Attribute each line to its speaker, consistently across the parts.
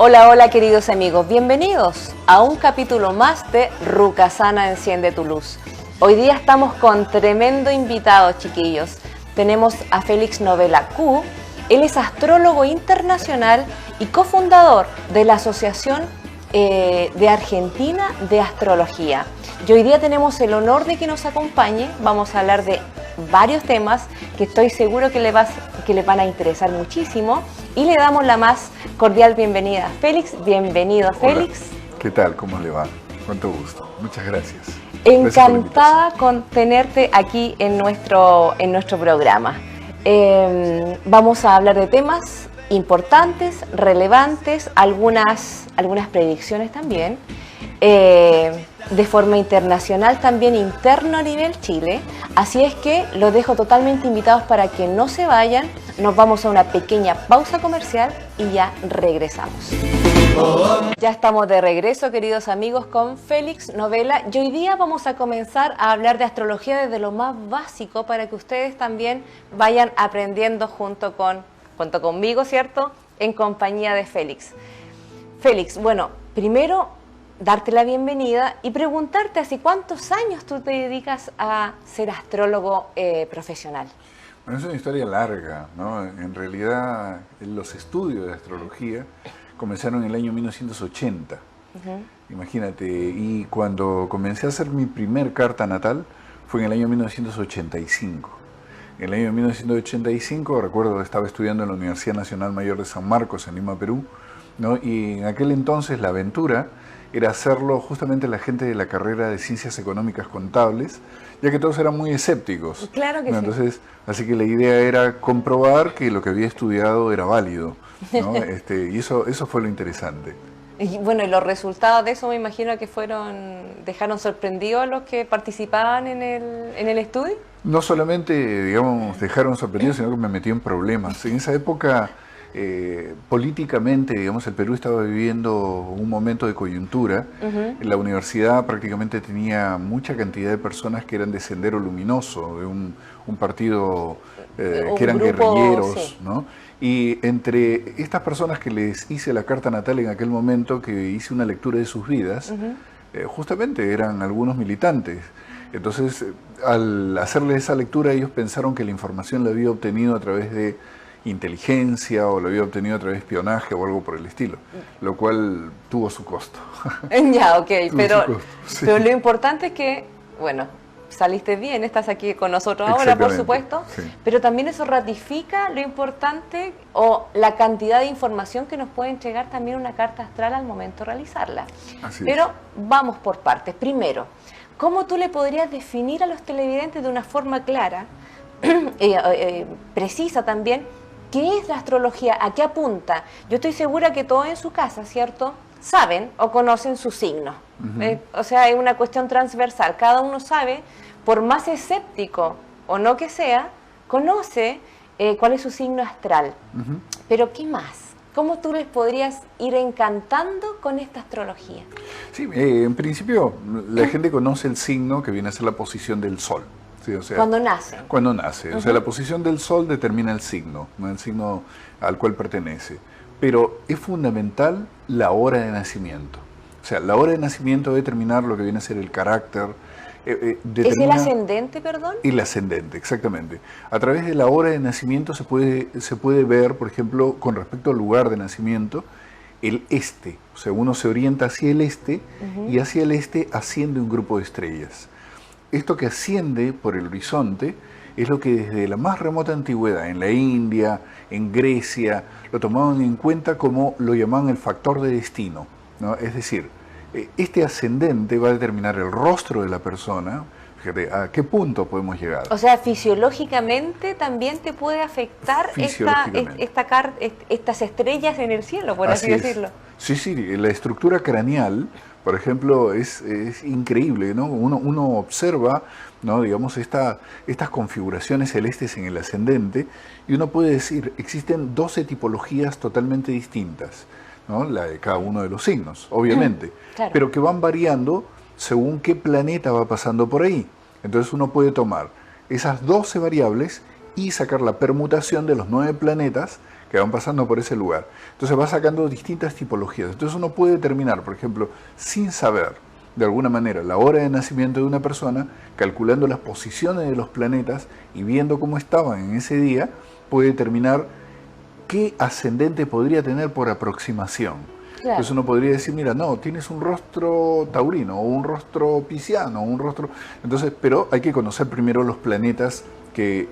Speaker 1: Hola, hola queridos amigos, bienvenidos a un capítulo más de Rukasana Enciende tu Luz. Hoy día estamos con tremendo invitado, chiquillos. Tenemos a Félix Novela Q. Él es astrólogo internacional y cofundador de la Asociación de Argentina de Astrología. Y hoy día tenemos el honor de que nos acompañe. Vamos a hablar de varios temas que estoy seguro que les van a interesar muchísimo. Y le damos la más cordial bienvenida. Félix, bienvenido.
Speaker 2: Hola.
Speaker 1: Félix.
Speaker 2: ¿Qué tal? ¿Cómo le va? Cuánto gusto. Muchas gracias.
Speaker 1: Encantada con tenerte aquí en nuestro programa. Vamos a hablar de temas importantes, relevantes, algunas predicciones también, de forma internacional, también interno a nivel Chile. Así es que los dejo totalmente invitados para que no se vayan. Nos vamos a una pequeña pausa comercial y ya regresamos. Ya estamos de regreso, queridos amigos, con Félix Novela. Y hoy día vamos a comenzar a hablar de astrología desde lo más básico para que ustedes también vayan aprendiendo junto conmigo, ¿cierto? En compañía de Félix. Félix, bueno, primero darte la bienvenida y preguntarte hace cuántos años tú te dedicas a ser astrólogo profesional.
Speaker 2: Bueno, es una historia larga, ¿no? En realidad, los estudios de astrología comenzaron en el año 1980. Imagínate, y cuando comencé a hacer mi primer carta natal fue en el año 1985. En el año 1985, recuerdo, estaba estudiando en la Universidad Nacional Mayor de San Marcos, en Lima, Perú, ¿no? Y en aquel entonces la aventura era hacerlo justamente la gente de la carrera de Ciencias Económicas Contables, ya que todos eran muy escépticos.
Speaker 1: Claro que
Speaker 2: ¿no?
Speaker 1: sí.
Speaker 2: Entonces, así que la idea era comprobar que lo que había estudiado era válido, ¿no? Y eso fue lo interesante.
Speaker 1: Y bueno, y los resultados de eso me imagino que dejaron sorprendidos a los que participaban en el estudio.
Speaker 2: No solamente, digamos, dejaron sorprendidos, sino que me metí en problemas. En esa época, políticamente, digamos, el Perú estaba viviendo un momento de coyuntura. La universidad prácticamente tenía mucha cantidad de personas que eran de Sendero Luminoso, de un partido que eran
Speaker 1: grupo,
Speaker 2: guerrilleros,
Speaker 1: sí.
Speaker 2: ¿no? Y entre estas personas que les hice la carta natal en aquel momento, que hice una lectura de sus vidas, justamente eran algunos militantes. Entonces, al hacerle esa lectura, ellos pensaron que la información la había obtenido a través de inteligencia o lo había obtenido a través de espionaje o algo por el estilo, lo cual tuvo su costo.
Speaker 1: Ya, ok, pero
Speaker 2: Sí.
Speaker 1: lo importante es que, bueno, saliste bien, estás aquí con nosotros ahora, por supuesto,
Speaker 2: sí.
Speaker 1: pero también eso ratifica lo importante o la cantidad de información que nos puede entregar también una carta astral al momento de realizarla.
Speaker 2: Así
Speaker 1: Pero
Speaker 2: es.
Speaker 1: vamos por partes. Primero, ¿cómo tú le podrías definir a los televidentes de una forma clara, precisa también, qué es la astrología, a qué apunta? Yo estoy segura que todos en su casa, ¿cierto?, saben o conocen su signo. O sea, es una cuestión transversal. Cada uno sabe, por más escéptico o no que sea, conoce cuál es su signo astral. Pero ¿qué más? ¿Cómo tú les podrías ir encantando con esta astrología?
Speaker 2: Sí, en principio la gente conoce el signo que viene a ser la posición del Sol. Sí, o sea,
Speaker 1: Cuando nace.
Speaker 2: Cuando nace. O sea, la posición del Sol determina el signo, ¿no? El signo al cual pertenece. Pero es fundamental la hora de nacimiento. O sea, la hora de nacimiento va a determinar lo que viene a ser el carácter.
Speaker 1: ¿Es el ascendente, perdón?
Speaker 2: El ascendente, exactamente. A través de la hora de nacimiento se puede ver, por ejemplo, con respecto al lugar de nacimiento, el este. O sea, uno se orienta hacia el este y hacia el este asciende un grupo de estrellas. Esto que asciende por el horizonte es lo que desde la más remota antigüedad, en la India, en Grecia, lo tomaban en cuenta como lo llamaban el factor de destino, ¿no? Es decir, este ascendente va a determinar el rostro de la persona. Fíjate, ¿a qué punto podemos llegar?
Speaker 1: O sea, fisiológicamente también te puede afectar estas estrellas en el cielo, por así decirlo.
Speaker 2: Sí, sí, la estructura craneal, por ejemplo, es increíble, ¿no? Uno observa, ¿no?, digamos, estas configuraciones celestes en el ascendente y uno puede decir, existen 12 tipologías totalmente distintas, ¿no? La de cada uno de los signos, obviamente,
Speaker 1: claro,
Speaker 2: pero que van variando según qué planeta va pasando por ahí. Entonces uno puede tomar esas 12 variables y sacar la permutación de los 9 planetas que van pasando por ese lugar. Entonces va sacando distintas tipologías. Entonces uno puede determinar, por ejemplo, sin saber de alguna manera la hora de nacimiento de una persona, calculando las posiciones de los planetas y viendo cómo estaban en ese día, puede determinar qué ascendente podría tener por aproximación. Claro. Entonces uno podría decir, mira, no, tienes un rostro taurino, o un rostro pisciano, o un rostro... Entonces, pero hay que conocer primero los planetas,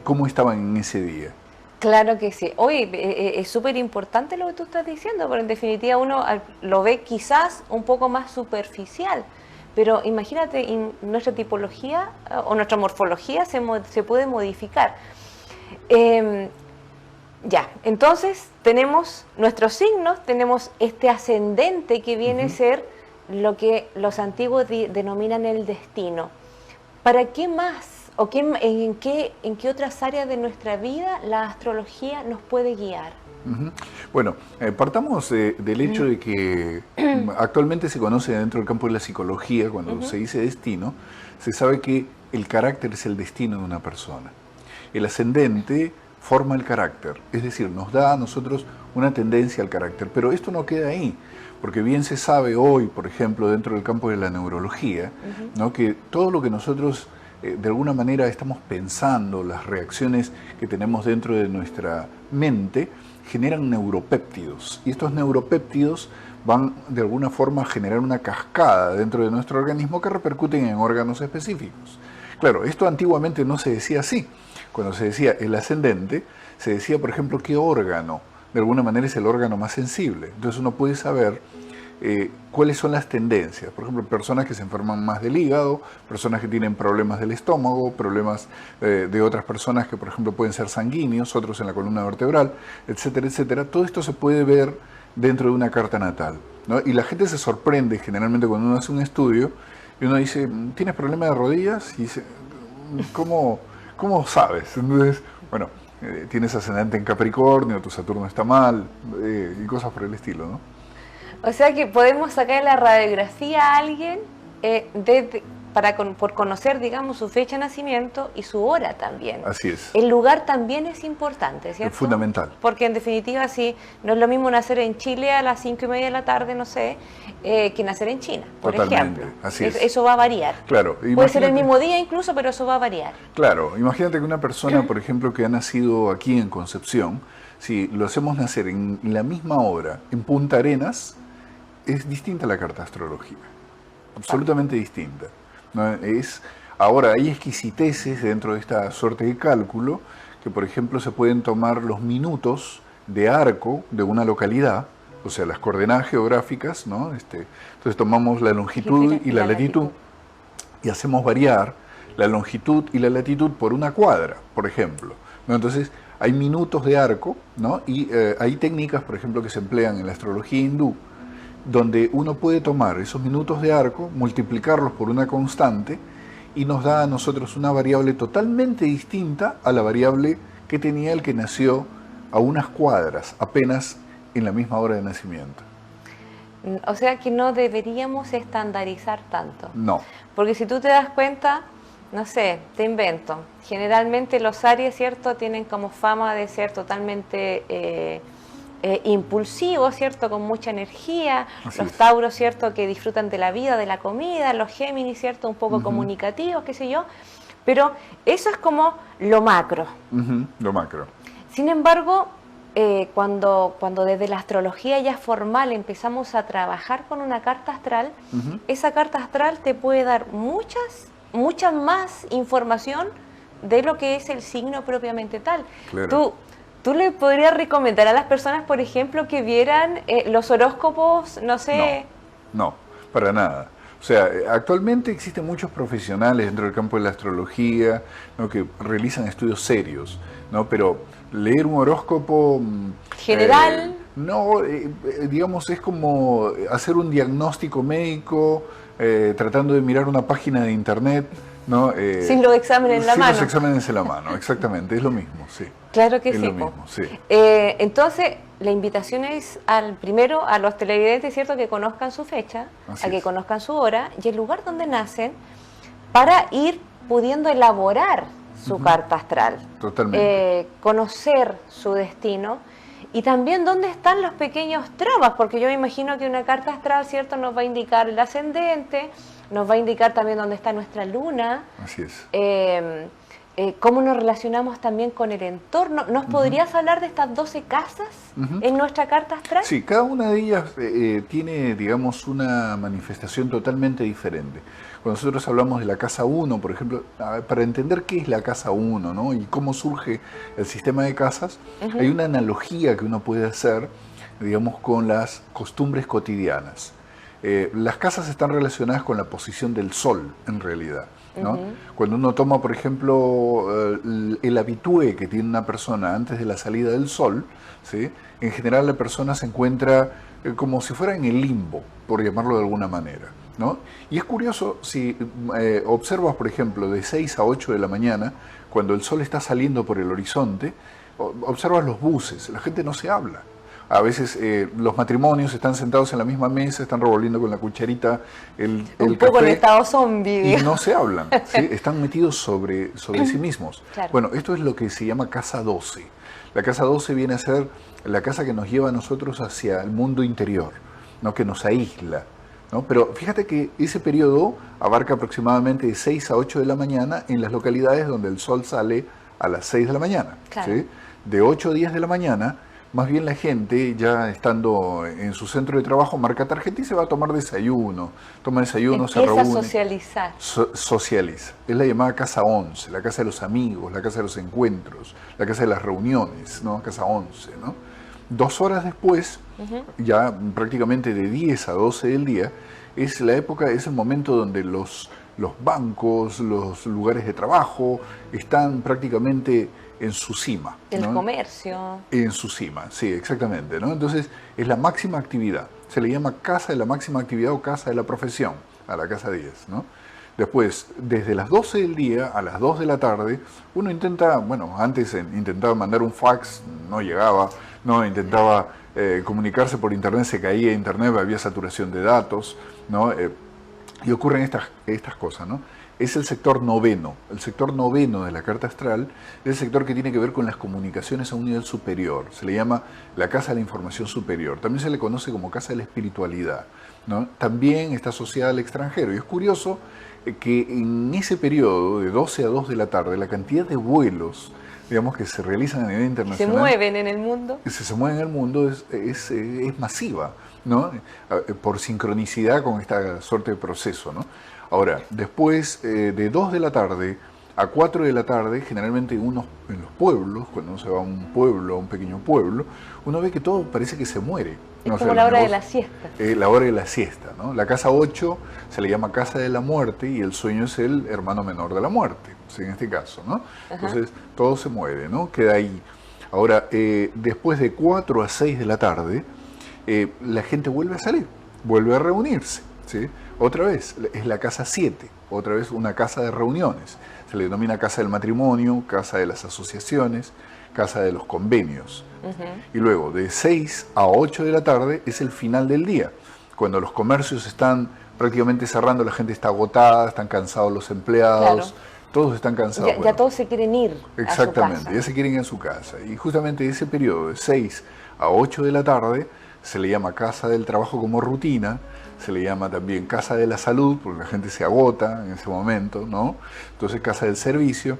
Speaker 2: cómo estaban en ese día.
Speaker 1: Claro que sí. Oye, es súper importante lo que tú estás diciendo, pero en definitiva uno lo ve quizás un poco más superficial. Pero imagínate, nuestra tipología o nuestra morfología se puede modificar. Ya, entonces tenemos nuestros signos, tenemos este ascendente que viene a ser lo que los antiguos denominan el destino. ¿Para qué más o en qué otras áreas de nuestra vida la astrología nos puede guiar?
Speaker 2: Bueno, partamos del hecho de que actualmente se conoce dentro del campo de la psicología, cuando se dice destino, se sabe que el carácter es el destino de una persona. El ascendente forma el carácter, es decir, nos da a nosotros una tendencia al carácter, pero esto no queda ahí, porque bien se sabe hoy, por ejemplo, dentro del campo de la neurología, ¿no?, que todo lo que nosotros de alguna manera estamos pensando, las reacciones que tenemos dentro de nuestra mente, generan neuropéptidos, y estos neuropéptidos van de alguna forma a generar una cascada dentro de nuestro organismo que repercuten en órganos específicos. Claro, esto antiguamente no se decía así. Cuando se decía el ascendente, se decía, por ejemplo, qué órgano, de alguna manera, es el órgano más sensible. Entonces uno puede saber cuáles son las tendencias. Por ejemplo, personas que se enferman más del hígado, personas que tienen problemas del estómago, problemas de otras personas que, por ejemplo, pueden ser sanguíneos, otros en la columna vertebral, etcétera, etcétera. Todo esto se puede ver dentro de una carta natal, ¿no? Y la gente se sorprende generalmente cuando uno hace un estudio y uno dice, ¿tienes problemas de rodillas? Y dice, ¿cómo sabes? Entonces, bueno, tienes ascendente en Capricornio, tu Saturno está mal, y cosas por el estilo, ¿no?
Speaker 1: O sea que podemos sacar la radiografía a alguien por conocer, digamos, su fecha de nacimiento y su hora también.
Speaker 2: Así es.
Speaker 1: El lugar también es importante, ¿cierto?
Speaker 2: Es fundamental.
Speaker 1: Porque en definitiva, sí, no es lo mismo nacer en Chile a las 5:30 de la tarde, no sé, que nacer en China, por ejemplo.
Speaker 2: Así es.
Speaker 1: Eso va a variar.
Speaker 2: Claro.
Speaker 1: Puede ser el mismo día incluso, pero eso va a variar.
Speaker 2: Claro. Imagínate que una persona, por ejemplo, que ha nacido aquí en Concepción, si lo hacemos nacer en la misma hora en Punta Arenas, es distinta la carta astrológica. Absolutamente distinta. ¿No? Ahora, hay exquisiteces dentro de esta suerte de cálculo, que por ejemplo se pueden tomar los minutos de arco de una localidad, o sea, las coordenadas geográficas, ¿no? Entonces tomamos la longitud y la latitud y hacemos variar la longitud y la latitud por una cuadra, por ejemplo, ¿no? Entonces hay minutos de arco, ¿no? Y hay técnicas, por ejemplo, que se emplean en la astrología hindú, donde uno puede tomar esos minutos de arco, multiplicarlos por una constante y nos da a nosotros una variable totalmente distinta a la variable que tenía el que nació a unas cuadras, apenas en la misma hora de nacimiento.
Speaker 1: O sea que no deberíamos estandarizar tanto.
Speaker 2: No.
Speaker 1: Porque si tú te das cuenta, no sé, te invento, generalmente los Aries, ¿cierto?, tienen como fama de ser totalmente... impulsivos, ¿cierto?, con mucha energía. Así los Tauros, ¿cierto?, que disfrutan de la vida, de la comida. Los Géminis, ¿cierto?, un poco comunicativos, qué sé yo. Pero eso es como lo macro.
Speaker 2: Lo macro.
Speaker 1: Sin embargo, cuando desde la astrología ya formal empezamos a trabajar con una carta astral, esa carta astral te puede dar mucha más información de lo que es el signo propiamente tal.
Speaker 2: Claro.
Speaker 1: ¿Tú le podrías recomendar a las personas, por ejemplo, que vieran los horóscopos, no sé?
Speaker 2: No, para nada. O sea, actualmente existen muchos profesionales dentro del campo de la astrología, ¿no?, que realizan estudios serios, ¿no? Pero leer un horóscopo...
Speaker 1: general...
Speaker 2: digamos, es como hacer un diagnóstico médico, tratando de mirar una página de internet, ¿no?
Speaker 1: Sin los exámenes en la mano.
Speaker 2: Sin los exámenes en la mano, exactamente, es lo mismo, sí.
Speaker 1: Claro que
Speaker 2: es
Speaker 1: sí.
Speaker 2: Lo mismo, sí.
Speaker 1: Entonces, la invitación es primero a los televidentes, ¿cierto?, que conozcan su fecha, que conozcan su hora y el lugar donde nacen, para ir pudiendo elaborar su carta astral.
Speaker 2: Totalmente.
Speaker 1: Conocer su destino Y también dónde están los pequeños traumas, porque yo me imagino que una carta astral, ¿cierto?, nos va a indicar el ascendente, nos va a indicar también dónde está nuestra luna.
Speaker 2: Así es.
Speaker 1: Cómo nos relacionamos también con el entorno. ¿Nos podrías hablar de estas 12 casas en nuestra carta astral?
Speaker 2: Sí, cada una de ellas tiene, digamos, una manifestación totalmente diferente. Cuando nosotros hablamos de la casa 1, por ejemplo, para entender qué es la casa 1, ¿no?, y cómo surge el sistema de casas, hay una analogía que uno puede hacer, digamos, con las costumbres cotidianas. Las casas están relacionadas con la posición del sol, en realidad, ¿no? Cuando uno toma, por ejemplo, el habitué que tiene una persona antes de la salida del sol, ¿sí?, en general la persona se encuentra como si fuera en el limbo, por llamarlo de alguna manera, ¿no? Y es curioso, si observas, por ejemplo, de 6 a 8 de la mañana, cuando el sol está saliendo por el horizonte, observas los buses, la gente no se habla. A veces los matrimonios están sentados en la misma mesa, están revolviendo con la cucharita el
Speaker 1: un poco
Speaker 2: café,
Speaker 1: en estado zombie.
Speaker 2: y no se hablan, ¿sí? Están metidos sobre sí mismos.
Speaker 1: Claro.
Speaker 2: Bueno, esto es lo que se llama casa 12. La casa 12 viene a ser la casa que nos lleva a nosotros hacia el mundo interior, ¿no?, que nos aísla, ¿no? Pero fíjate que ese periodo abarca aproximadamente de 6 a 8 de la mañana en las localidades donde el sol sale a las 6 de la mañana.
Speaker 1: Claro.
Speaker 2: ¿Sí? De 8 a 10 de la mañana, más bien la gente, ya estando en su centro de trabajo, marca tarjeta y se va a tomar desayuno. Toma desayuno, se reúne.
Speaker 1: Empieza a socializar.
Speaker 2: Socializa. Es la llamada casa 11, la casa de los amigos, la casa de los encuentros, la casa de las reuniones, ¿no? Casa 11, ¿no? 2 horas después, ya prácticamente de 10 a 12 del día, es la época, es el momento donde los bancos, los lugares de trabajo están prácticamente en su cima.
Speaker 1: El
Speaker 2: ¿no?
Speaker 1: comercio.
Speaker 2: En su cima, sí, exactamente, ¿no? Entonces, es la máxima actividad. Se le llama casa de la máxima actividad o casa de la profesión, a la casa 10, ¿no? Después, desde las 12 del día a las 2 de la tarde, uno intenta, bueno, antes intentaba mandar un fax, no llegaba, no, intentaba comunicarse por internet, se caía internet, había saturación de datos, ¿no? Y ocurren estas cosas, ¿no? Es el sector noveno. El sector noveno de la carta astral es el sector que tiene que ver con las comunicaciones a un nivel superior. Se le llama la casa de la información superior. También se le conoce como casa de la espiritualidad, ¿no? También está asociada al extranjero. Y es curioso que en ese periodo, de 12 a 2 de la tarde, la cantidad de vuelos, digamos, que se realizan a nivel internacional,
Speaker 1: se mueven en el mundo,
Speaker 2: se mueven en el mundo, es masiva, ¿no? Por sincronicidad con esta suerte de proceso, ¿no? Ahora, después de 2 de la tarde a 4 de la tarde, generalmente en los pueblos, cuando uno se va a un pueblo, a un pequeño pueblo, uno ve que todo parece que se muere.
Speaker 1: Es como la hora de la siesta.
Speaker 2: La hora de la siesta, ¿no? La casa 8 se le llama casa de la muerte y el sueño es el hermano menor de la muerte, ¿sí? En este caso, ¿no? Entonces, todo se muere, ¿no? Queda ahí. Ahora, después de 4 a 6 de la tarde, la gente vuelve a salir, vuelve a reunirse, ¿sí? Otra vez, es la casa 7, otra vez una casa de reuniones. Se le denomina casa del matrimonio, casa de las asociaciones, casa de los convenios. Y luego, de 6 a 8 de la tarde, es el final del día, cuando los comercios están prácticamente cerrando, la gente está agotada, están cansados los empleados, todos están cansados.
Speaker 1: Ya todos se quieren ir
Speaker 2: exactamente,
Speaker 1: a su casa.
Speaker 2: Ya se quieren ir a su casa. Y justamente ese periodo de 6 a 8 de la tarde se le llama casa del trabajo como rutina, se le llama también casa de la salud, porque la gente se agota en ese momento, ¿no? Entonces casa del servicio.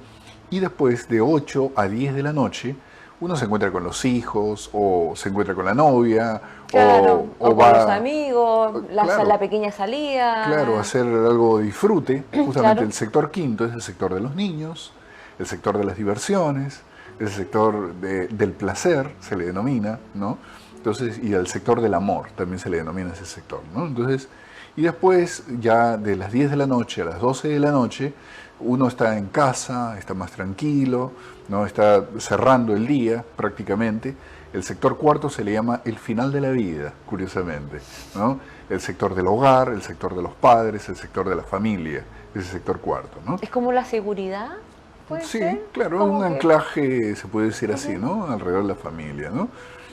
Speaker 2: Y después de 8 a 10 de la noche, uno se encuentra con los hijos, o se encuentra con la novia,
Speaker 1: claro, o
Speaker 2: va
Speaker 1: con los amigos,
Speaker 2: claro,
Speaker 1: la pequeña salida.
Speaker 2: Claro, hacer algo de disfrute. Justamente
Speaker 1: claro.
Speaker 2: El sector quinto es el sector de los niños, el sector de las diversiones, el sector del placer, se le denomina, ¿no? Entonces, y el sector del amor también se le denomina ese sector, ¿no? Entonces, y después, ya de las 10 de la noche a las 12 de la noche, uno está en casa, está más tranquilo, ¿no? Está cerrando el día prácticamente. El sector cuarto se le llama el final de la vida, curiosamente, ¿no? El sector del hogar, el sector de los padres, el sector de la familia, ese sector cuarto, ¿no?
Speaker 1: ¿Es como la seguridad?
Speaker 2: Sí,
Speaker 1: ser?
Speaker 2: claro, un anclaje, se puede decir así, ¿no? Alrededor de la familia, ¿no?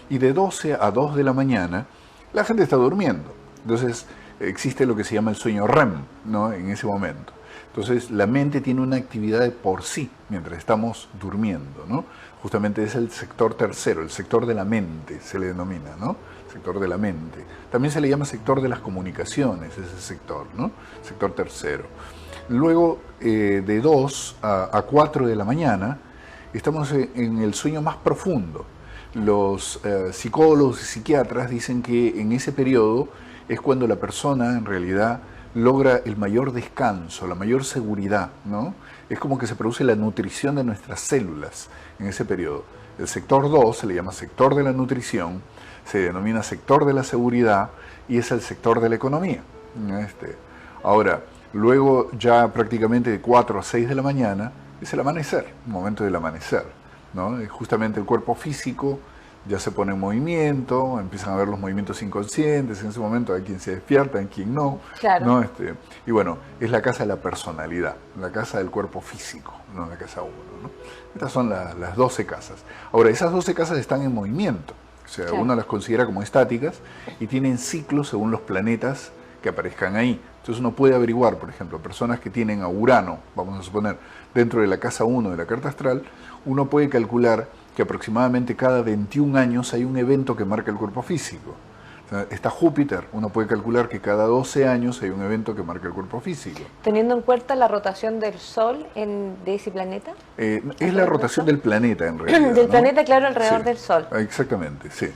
Speaker 2: Y de 12 a 2 de la mañana, la gente está durmiendo. Entonces, existe lo que se llama el sueño REM, ¿no? En ese momento. Entonces, la mente tiene una actividad de por sí mientras estamos durmiendo, ¿no? Justamente es el sector tercero, el sector de la mente se le denomina, ¿no? Sector de la mente. También se le llama sector de las comunicaciones, ese sector, ¿no? Sector tercero. Luego, de 2 a 4 de la mañana, estamos en el sueño más profundo. Los psicólogos y psiquiatras dicen que en ese periodo es cuando la persona en realidad logra el mayor descanso, la mayor seguridad, ¿no? Es como que se produce la nutrición de nuestras células en ese periodo. El sector 2 se le llama sector de la nutrición, se denomina sector de la seguridad y es el sector de la economía. Ahora, luego ya prácticamente de 4 a 6 de la mañana es el amanecer, el momento del amanecer, ¿no? Justamente el cuerpo físico ya se pone en movimiento, empiezan a ver los movimientos inconscientes, en ese momento hay quien se despierta, hay quien no,
Speaker 1: Claro.
Speaker 2: ¿no? Y bueno, es la casa de la personalidad, la casa del cuerpo físico, no la casa 1, ¿no? Estas son las 12 casas. Ahora, esas 12 casas están en movimiento, o sea,
Speaker 1: Claro.
Speaker 2: uno las considera como estáticas y tienen ciclos según los planetas que aparezcan ahí. Entonces uno puede averiguar, por ejemplo, personas que tienen a Urano, vamos a suponer, dentro de la casa 1 de la carta astral, uno puede calcular que aproximadamente cada 21 años hay un evento que marca el cuerpo físico. O sea, está Júpiter, uno puede calcular que cada 12 años hay un evento que marca el cuerpo físico.
Speaker 1: Teniendo en cuenta la rotación del Sol de ese planeta.
Speaker 2: Es la rotación del planeta en realidad.
Speaker 1: Del
Speaker 2: ¿no?
Speaker 1: planeta, claro, alrededor
Speaker 2: Sí,
Speaker 1: del Sol.
Speaker 2: Exactamente, sí.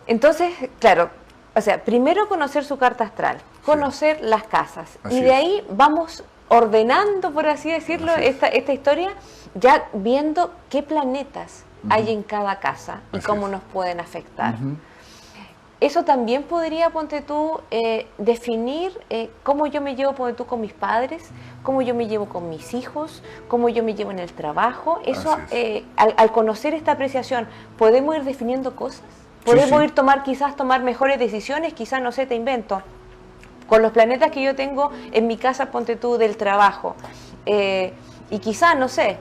Speaker 1: Entonces, claro, o sea, primero conocer su carta astral, conocer las casas.
Speaker 2: Así
Speaker 1: Y de
Speaker 2: es.
Speaker 1: ahí vamos ordenando, por así decirlo,
Speaker 2: Así es.
Speaker 1: esta historia, ya viendo qué planetas hay en cada casa y
Speaker 2: Así
Speaker 1: cómo
Speaker 2: es.
Speaker 1: nos pueden afectar.
Speaker 2: Ujú.
Speaker 1: Eso también podría, ponte tú, definir cómo yo me llevo, ponte tú, con mis padres, cómo yo me llevo con mis hijos, cómo yo me llevo en el trabajo. Eso,
Speaker 2: Así es.
Speaker 1: al conocer esta apreciación, ¿podemos ir definiendo cosas?
Speaker 2: Sí,
Speaker 1: ¿Podemos
Speaker 2: sí.
Speaker 1: ir quizás tomar mejores decisiones? Quizás, no sé, te invento. Con los planetas que yo tengo en mi casa, ponte tú, del trabajo. Y quizás, no sé,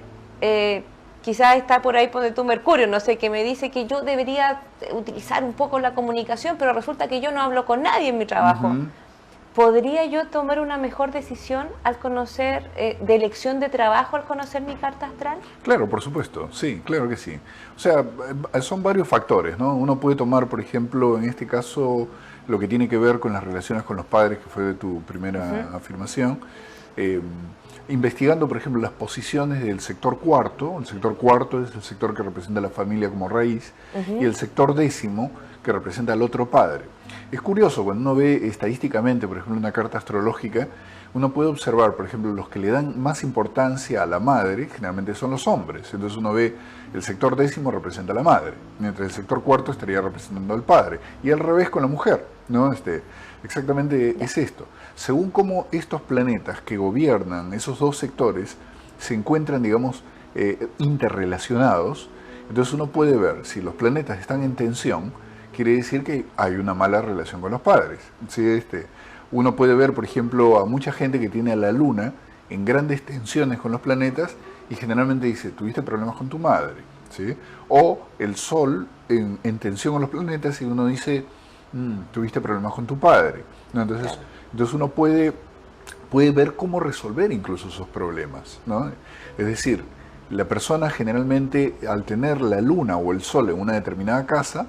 Speaker 1: quizás está por ahí, ponte tú, Mercurio, no sé, que me dice que yo debería utilizar un poco la comunicación, pero resulta que yo no hablo con nadie en mi trabajo.
Speaker 2: Ujú.
Speaker 1: ¿Podría yo tomar una mejor decisión al conocer, de elección de trabajo, al conocer mi carta astral?
Speaker 2: Claro, por supuesto, sí, claro que sí. O sea, son varios factores, ¿no? Uno puede tomar, por ejemplo, en este caso, lo que tiene que ver con las relaciones con los padres, que fue de tu primera afirmación, investigando, por ejemplo, las posiciones del sector cuarto. El sector cuarto es el sector que representa a la familia como raíz, y el sector décimo, que representa al otro padre. Es curioso, cuando uno ve estadísticamente, por ejemplo, una carta astrológica, uno puede observar, por ejemplo, los que le dan más importancia a la madre, generalmente son los hombres. Entonces uno ve el sector décimo representa a la madre, mientras el sector cuarto estaría representando al padre. Y al revés con la mujer, ¿no? Exactamente es esto. Según cómo estos planetas que gobiernan esos dos sectores se encuentran, digamos, interrelacionados, entonces uno puede ver si los planetas están en tensión, quiere decir que hay una mala relación con los padres. ¿Sí? Uno puede ver, por ejemplo, a mucha gente que tiene a la luna en grandes tensiones con los planetas y generalmente dice, tuviste problemas con tu madre. ¿Sí? O el sol en tensión con los planetas y uno dice, tuviste problemas con tu padre. ¿No? Entonces uno puede ver cómo resolver incluso esos problemas, ¿no? Es decir, la persona generalmente, al tener la luna o el sol en una determinada casa,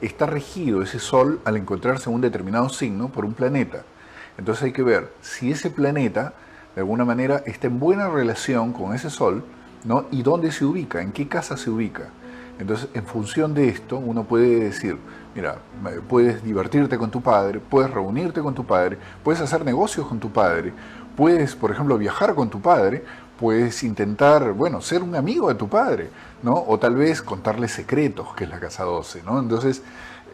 Speaker 2: está regido ese sol al encontrarse en un determinado signo por un planeta. Entonces hay que ver si ese planeta, de alguna manera, está en buena relación con ese sol, ¿no? Y dónde se ubica, en qué casa se ubica. Entonces, en función de esto, uno puede decir, mira, puedes divertirte con tu padre, puedes reunirte con tu padre, puedes hacer negocios con tu padre, puedes, por ejemplo, viajar con tu padre, puedes intentar, bueno, ser un amigo de tu padre, ¿no? O tal vez contarle secretos, que es la casa 12, ¿no? Entonces,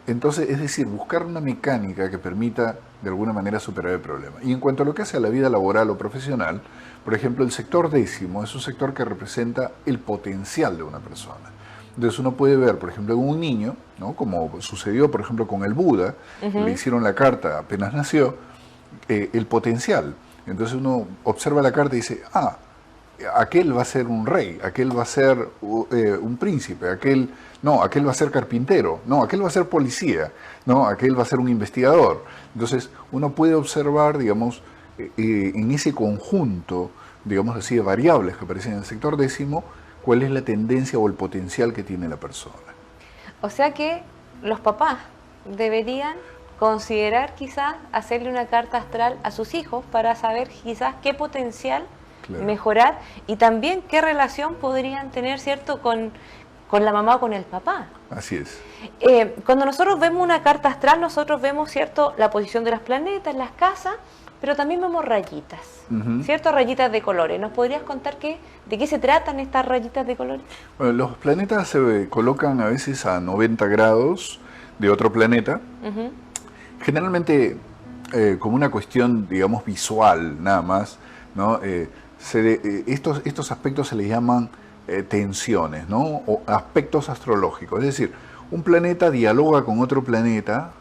Speaker 2: es decir, buscar una mecánica que permita de alguna manera superar el problema. Y en cuanto a lo que hace a la vida laboral o profesional, por ejemplo, el sector décimo es un sector que representa el potencial de una persona. Entonces uno puede ver, por ejemplo, en un niño, ¿no? Como sucedió, por ejemplo, con el Buda, le hicieron la carta apenas nació, el potencial. Entonces uno observa la carta y dice, aquel va a ser un rey, aquel va a ser un príncipe, aquel va a ser carpintero, no, aquel va a ser policía, no, aquel va a ser un investigador. Entonces uno puede observar, digamos, en ese conjunto digamos así, de variables que aparecen en el sector décimo, cuál es la tendencia o el potencial que tiene la persona.
Speaker 1: O sea que los papás deberían considerar quizás hacerle una carta astral a sus hijos para saber quizás qué potencial mejorar y también qué relación podrían tener, ¿cierto?, con la mamá o con el papá.
Speaker 2: Así es.
Speaker 1: Cuando nosotros vemos una carta astral, nosotros vemos, ¿cierto?, la posición de los planetas, las casas, pero también vemos rayitas, ¿cierto? Rayitas de colores. ¿Nos podrías contar de qué se tratan estas rayitas de colores?
Speaker 2: Bueno, los planetas se colocan a veces a 90 grados de otro planeta, generalmente como una cuestión, digamos, visual, nada más, ¿no? Estos aspectos se les llaman tensiones, ¿no? O aspectos astrológicos, es decir, un planeta dialoga con otro planeta,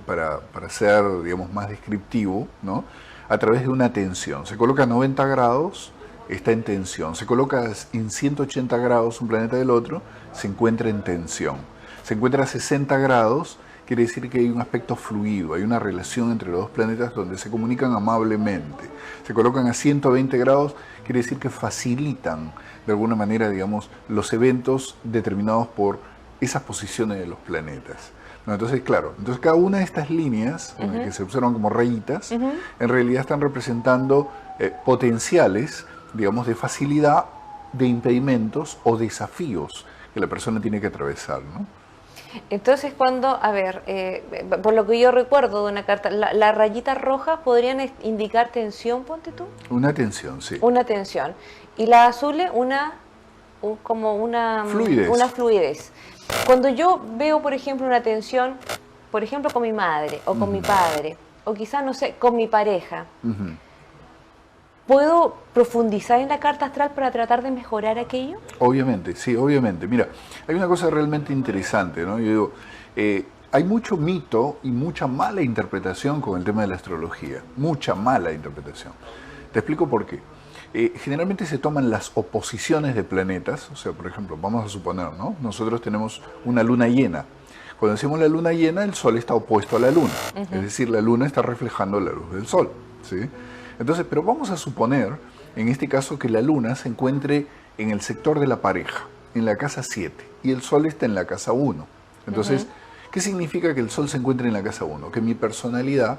Speaker 2: para ser, digamos, más descriptivo, ¿no?, a través de una tensión. Se coloca a 90 grados, está en tensión. Se coloca en 180 grados un planeta del otro, se encuentra en tensión. Se encuentra a 60 grados, quiere decir que hay un aspecto fluido, hay una relación entre los dos planetas donde se comunican amablemente. Se colocan a 120 grados, quiere decir que facilitan de alguna manera, digamos, los eventos determinados por esas posiciones de los planetas. ¿No? Entonces, claro, cada una de estas líneas, que se observan como rayitas, en realidad están representando potenciales, digamos, de facilidad, de impedimentos o desafíos que la persona tiene que atravesar, ¿no?
Speaker 1: Entonces, cuando, a ver, por lo que yo recuerdo de una carta, las rayitas rojas podrían indicar tensión, ponte tú.
Speaker 2: Una tensión, sí.
Speaker 1: Una tensión. Y las azules, como una
Speaker 2: fluidez.
Speaker 1: Una fluidez. Cuando yo veo, por ejemplo, una tensión, por ejemplo, con mi madre o con mi padre, o quizás, no sé, con mi pareja, ¿puedo profundizar en la carta astral para tratar de mejorar aquello?
Speaker 2: Obviamente, sí, obviamente. Mira, hay una cosa realmente interesante, ¿no? Yo digo, hay mucho mito y mucha mala interpretación con el tema de la astrología. Mucha mala interpretación. Te explico por qué. Generalmente se toman las oposiciones de planetas, o sea, por ejemplo, vamos a suponer, ¿no?, nosotros tenemos una luna llena. Cuando decimos la luna llena, el sol está opuesto a la luna, es decir, la luna está reflejando la luz del sol, ¿sí? Entonces, pero vamos a suponer, en este caso, que la luna se encuentre en el sector de la pareja, en la casa 7, y el sol está en la casa 1. Entonces, ¿qué significa que el sol se encuentre en la casa 1? Que mi personalidad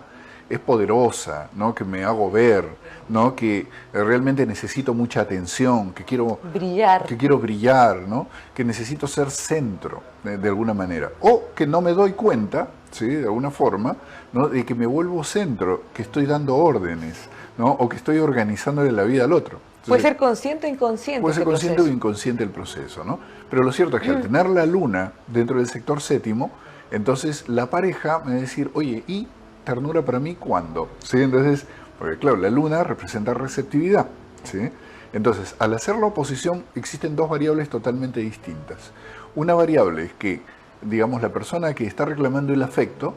Speaker 2: es poderosa, ¿no?, que me hago ver, ¿no?, que realmente necesito mucha atención, que quiero brillar, ¿no?, que necesito ser centro de alguna manera, o que no me doy cuenta, ¿sí?, de alguna forma, ¿no?, de que me vuelvo centro, que estoy dando órdenes, ¿no?, o que estoy organizándole la vida al otro. Entonces,
Speaker 1: puede ser consciente o inconsciente.
Speaker 2: Puede ser consciente o inconsciente el proceso, ¿no? Pero lo cierto es que al tener la luna dentro del sector séptimo, entonces la pareja me va a decir, oye, ¿y ternura para mí cuándo? ¿Sí? Entonces, porque claro, la luna representa receptividad, ¿sí? Entonces, al hacer la oposición existen dos variables totalmente distintas. Una variable es que, digamos, la persona que está reclamando el afecto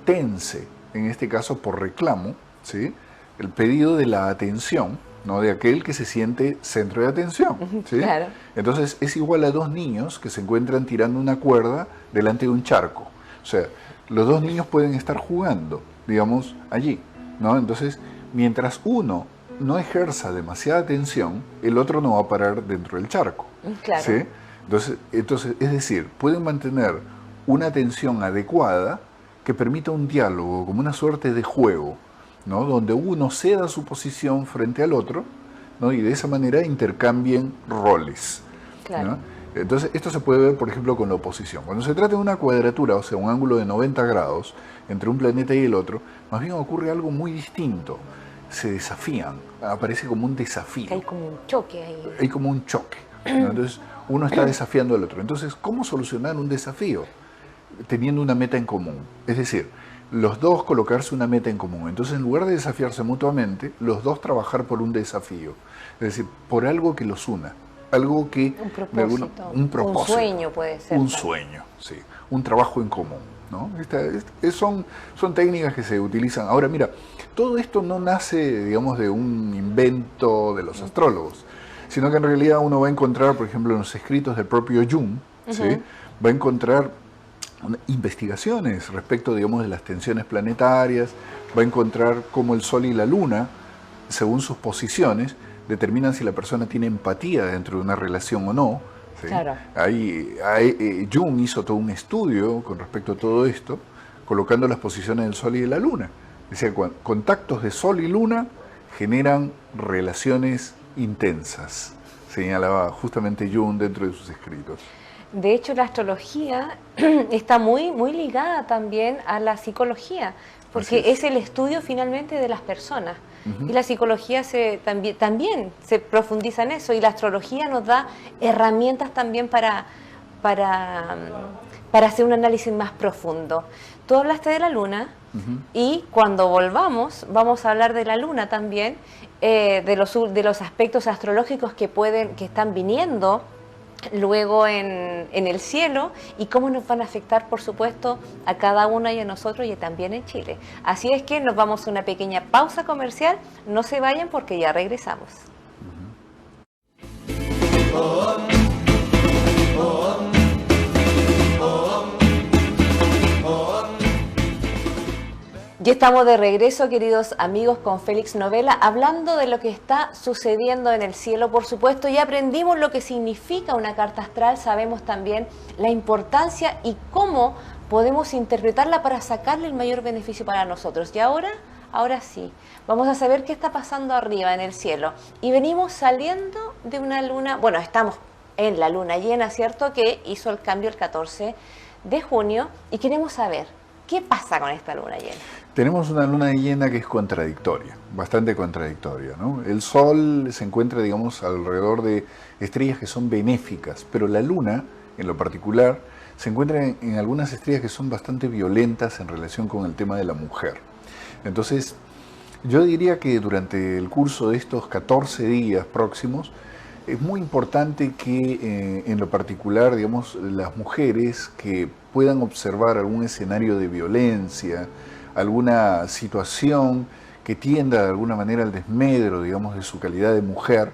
Speaker 2: tense, en este caso por reclamo, ¿sí?, el pedido de la atención, ¿no?, de aquel que se siente centro de atención, ¿sí?
Speaker 1: Claro.
Speaker 2: Entonces, es igual a dos niños que se encuentran tirando una cuerda delante de un charco. O sea, los dos niños pueden estar jugando, digamos, allí, ¿no? Entonces, mientras uno no ejerza demasiada atención, el otro no va a parar dentro del charco.
Speaker 1: Claro.
Speaker 2: ¿Sí? Entonces, es decir, pueden mantener una atención adecuada que permita un diálogo, como una suerte de juego, ¿no?, donde uno ceda su posición frente al otro, ¿no?, y de esa manera intercambien roles.
Speaker 1: Claro.
Speaker 2: ¿No? Entonces, esto se puede ver, por ejemplo, con la oposición. Cuando se trata de una cuadratura, o sea, un ángulo de 90 grados entre un planeta y el otro, más bien ocurre algo muy distinto. Se desafían, aparece como un desafío.
Speaker 1: Hay como un choque ahí.
Speaker 2: Hay como un choque, ¿no? Entonces, uno está desafiando al otro. Entonces, ¿cómo solucionar un desafío? Teniendo una meta en común. Es decir, los dos colocarse una meta en común. Entonces, en lugar de desafiarse mutuamente, los dos trabajar por un desafío. Es decir, por algo que los una. Algo que...
Speaker 1: Un propósito.
Speaker 2: Un propósito.
Speaker 1: Un sueño puede ser.
Speaker 2: Un sueño, sí. Un trabajo en común, ¿no? Son técnicas que se utilizan. Ahora, mira, todo esto no nace, digamos, de un invento de los astrólogos, sino que en realidad uno va a encontrar, por ejemplo, en los escritos del propio Jung, ¿sí?, va a encontrar investigaciones respecto, digamos, de las tensiones planetarias, va a encontrar cómo el Sol y la Luna, según sus posiciones, determinan si la persona tiene empatía dentro de una relación o no. ¿Sí?
Speaker 1: Claro.
Speaker 2: Jung hizo todo un estudio con respecto a todo esto, colocando las posiciones del Sol y de la Luna. Decía, contactos de Sol y Luna generan relaciones intensas, señalaba justamente Jung dentro de sus escritos.
Speaker 1: De hecho, la astrología está muy ligada también a la psicología, porque es el estudio finalmente de las personas. Y la psicología también se profundiza en eso, y la astrología nos da herramientas también para hacer un análisis más profundo. Tú hablaste de la luna, y cuando volvamos vamos a hablar de la luna también, de los aspectos astrológicos que están viniendo luego en el cielo, y cómo nos van a afectar, por supuesto, a cada uno y a nosotros, y también en Chile. Así es que nos vamos a una pequeña pausa comercial. No se vayan porque ya regresamos. Ya estamos de regreso, queridos amigos, con Félix Novela, hablando de lo que está sucediendo en el cielo. Por supuesto, ya aprendimos lo que significa una carta astral, sabemos también la importancia y cómo podemos interpretarla para sacarle el mayor beneficio para nosotros. Y ahora sí, vamos a saber qué está pasando arriba en el cielo. Y venimos saliendo de una luna, bueno, estamos en la luna llena, ¿cierto?, que hizo el cambio el 14 de junio, y queremos saber, ¿qué pasa con esta luna llena?
Speaker 2: Tenemos una luna llena que es contradictoria, bastante contradictoria, ¿no? El Sol se encuentra, digamos, alrededor de estrellas que son benéficas, pero la luna, en lo particular, se encuentra en algunas estrellas que son bastante violentas en relación con el tema de la mujer. Entonces, yo diría que durante el curso de estos 14 días próximos, es muy importante que en lo particular, digamos, las mujeres que puedan observar algún escenario de violencia, alguna situación que tienda de alguna manera al desmedro, digamos, de su calidad de mujer,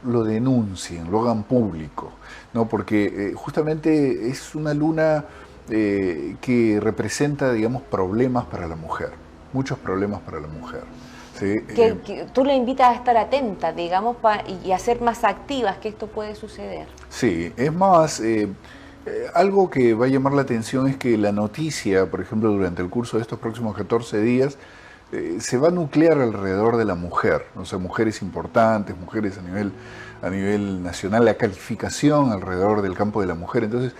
Speaker 2: lo denuncien, lo hagan público, ¿no? Porque justamente es una luna que representa, digamos, problemas para la mujer, muchos problemas para la mujer. ¿Sí?
Speaker 1: Que tú le invitas a estar atenta, digamos, y a ser más activas, que esto puede suceder.
Speaker 2: Sí, es más, algo que va a llamar la atención es que la noticia, por ejemplo, durante el curso de estos próximos 14 días, se va a nuclear alrededor de la mujer, o sea, mujeres importantes, mujeres a nivel nacional, la calificación alrededor del campo de la mujer. Entonces,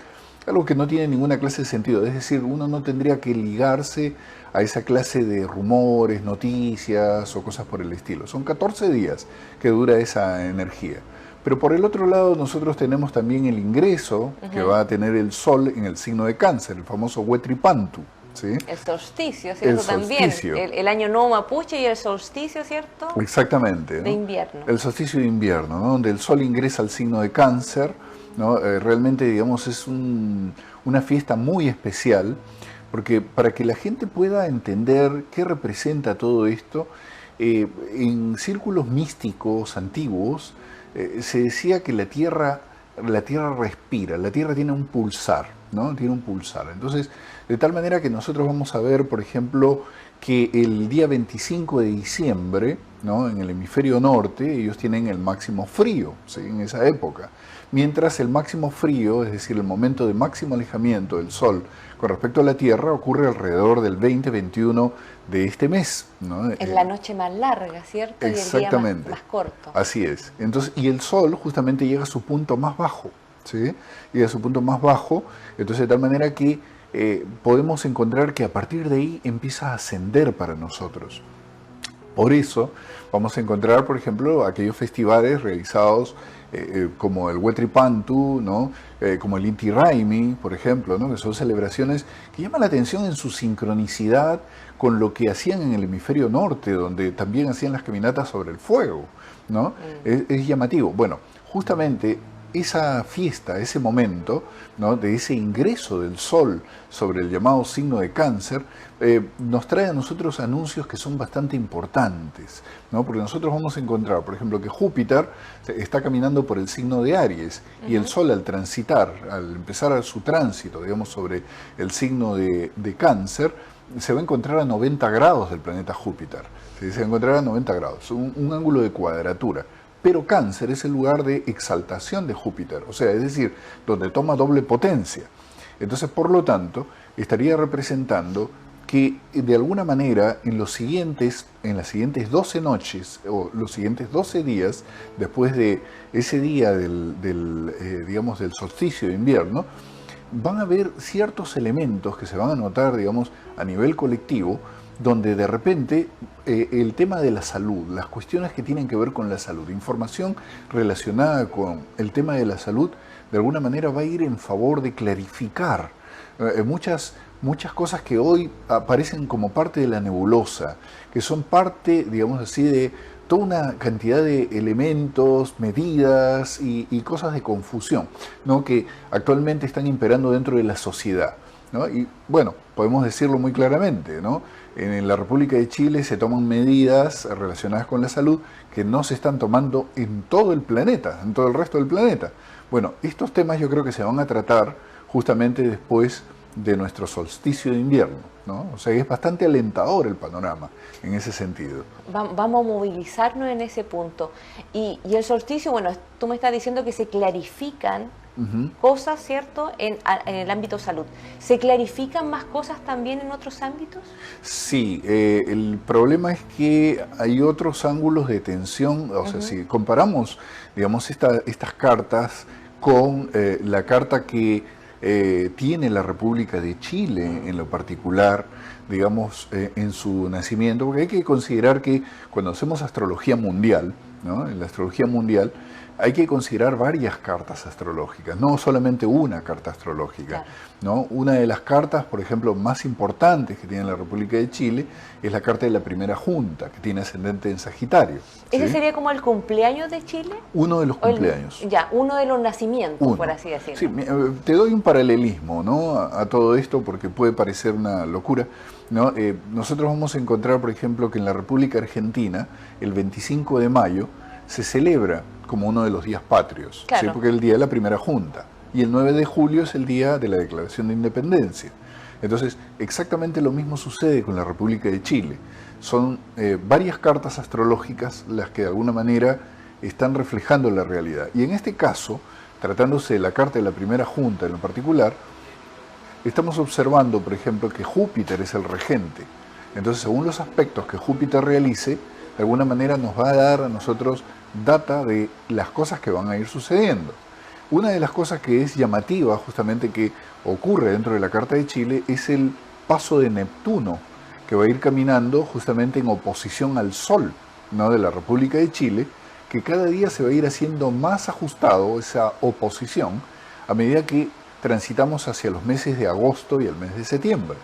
Speaker 2: algo que no tiene ninguna clase de sentido, es decir, uno no tendría que ligarse a esa clase de rumores, noticias o cosas por el estilo. Son 14 días que dura esa energía. Pero por el otro lado nosotros tenemos también el ingreso que va a tener el Sol en el signo de Cáncer, el famoso Huetripantu. ¿Sí?
Speaker 1: El solsticio, ¿cierto?
Speaker 2: El solsticio.
Speaker 1: También, el año nuevo mapuche y el solsticio, ¿cierto?
Speaker 2: Exactamente, ¿no?
Speaker 1: De invierno.
Speaker 2: El solsticio de invierno, ¿no? Donde el Sol ingresa al signo de Cáncer, ¿no? Realmente, digamos, es una fiesta muy especial, porque para que la gente pueda entender qué representa todo esto, en círculos místicos antiguos se decía que la Tierra respira, la Tierra tiene un pulsar, ¿no? Tiene un pulsar. Entonces, de tal manera que nosotros vamos a ver, por ejemplo, que el día 25 de diciembre, ¿no? En el hemisferio norte, ellos tienen el máximo frío, ¿sí? En esa época. Mientras el máximo frío, es decir, el momento de máximo alejamiento del Sol con respecto a la Tierra, ocurre alrededor del 20-21 de este mes, ¿no?
Speaker 1: Es la noche más larga, ¿cierto?
Speaker 2: Exactamente.
Speaker 1: Y el día más corto.
Speaker 2: Así es. Entonces, y el Sol justamente llega a su punto más bajo, ¿sí? Llega a su punto más bajo, entonces de tal manera que podemos encontrar que a partir de ahí empieza a ascender para nosotros. Por eso vamos a encontrar, por ejemplo, aquellos festivales realizados como el Huetripantu, ¿no? Como el Inti Raymi, por ejemplo, ¿no? Que son celebraciones que llaman la atención en su sincronicidad con lo que hacían en el hemisferio norte, donde también hacían las caminatas sobre el fuego, ¿no? Es llamativo. Bueno, justamente esa fiesta, ese momento, ¿no? De ese ingreso del Sol sobre el llamado signo de Cáncer, nos trae a nosotros anuncios que son bastante importantes, ¿no? Porque nosotros vamos a encontrar, por ejemplo, que Júpiter está caminando por el signo de Aries, y el Sol al transitar, al empezar su tránsito, digamos, sobre el signo de Cáncer, se va a encontrar a 90 grados del planeta Júpiter. ¿Sí? Se va a encontrar a 90 grados, un ángulo de cuadratura. Pero Cáncer es el lugar de exaltación de Júpiter, o sea, es decir, donde toma doble potencia. Entonces, por lo tanto, estaría representando que de alguna manera en las siguientes 12 noches o los siguientes 12 días, después de ese día digamos, del solsticio de invierno, van a haber ciertos elementos que se van a notar, digamos, a nivel colectivo, donde de repente el tema de la salud, las cuestiones que tienen que ver con la salud, información relacionada con el tema de la salud, de alguna manera va a ir en favor de clarificar muchas cosas que hoy aparecen como parte de la nebulosa, que son parte, digamos así, de toda una cantidad de elementos, medidas y cosas de confusión, ¿no? Que actualmente están imperando dentro de la sociedad, ¿no? Y bueno, podemos decirlo muy claramente, ¿no? En la República de Chile se toman medidas relacionadas con la salud que no se están tomando en todo el planeta, en todo el resto del planeta. Bueno, estos temas yo creo que se van a tratar justamente después de nuestro solsticio de invierno, ¿no? O sea, es bastante alentador el panorama en ese sentido.
Speaker 1: Vamos a movilizarnos en ese punto. Y el solsticio, bueno, tú me estás diciendo que se clarifican cosas, ¿cierto?, en el ámbito salud. ¿Se clarifican más cosas también en otros ámbitos?
Speaker 2: Sí, el problema es que hay otros ángulos de tensión, o sea, si comparamos, digamos, estas cartas con la carta que tiene la República de Chile en lo particular, digamos, en su nacimiento, porque hay que considerar que cuando hacemos astrología mundial, ¿no? En la astrología mundial hay que considerar varias cartas astrológicas, no solamente una carta astrológica, ¿no? Una de las cartas, por ejemplo, más importantes que tiene la República de Chile es la carta de la primera junta, que tiene ascendente en Sagitario.
Speaker 1: ¿Ese
Speaker 2: ¿sí?
Speaker 1: sería como el cumpleaños de Chile?
Speaker 2: Uno de los cumpleaños.
Speaker 1: Uno de los nacimientos, por así decirlo.
Speaker 2: Sí, te doy un paralelismo, ¿no? a todo esto, porque puede parecer una locura, ¿no? Nosotros vamos a encontrar, por ejemplo, que en la República Argentina, el 25 de mayo, se celebra como uno de los días patrios,
Speaker 1: claro.
Speaker 2: ¿sí? Porque es el día de la primera junta, y el 9 de julio es el día de la Declaración de Independencia. Entonces, exactamente lo mismo sucede con la República de Chile. Son varias cartas astrológicas las que de alguna manera están reflejando la realidad. Y en este caso, tratándose de la carta de la primera junta en lo particular, estamos observando, por ejemplo, que Júpiter es el regente. Entonces, según los aspectos que Júpiter realice, de alguna manera nos va a dar a nosotros data de las cosas que van a ir sucediendo. Una de las cosas que es llamativa, justamente que ocurre dentro de la Carta de Chile, es el paso de Neptuno, que va a ir caminando justamente en oposición al Sol, ¿no? De la República de Chile, que cada día se va a ir haciendo más ajustado esa oposición a medida que transitamos hacia los meses de agosto y el mes de septiembre.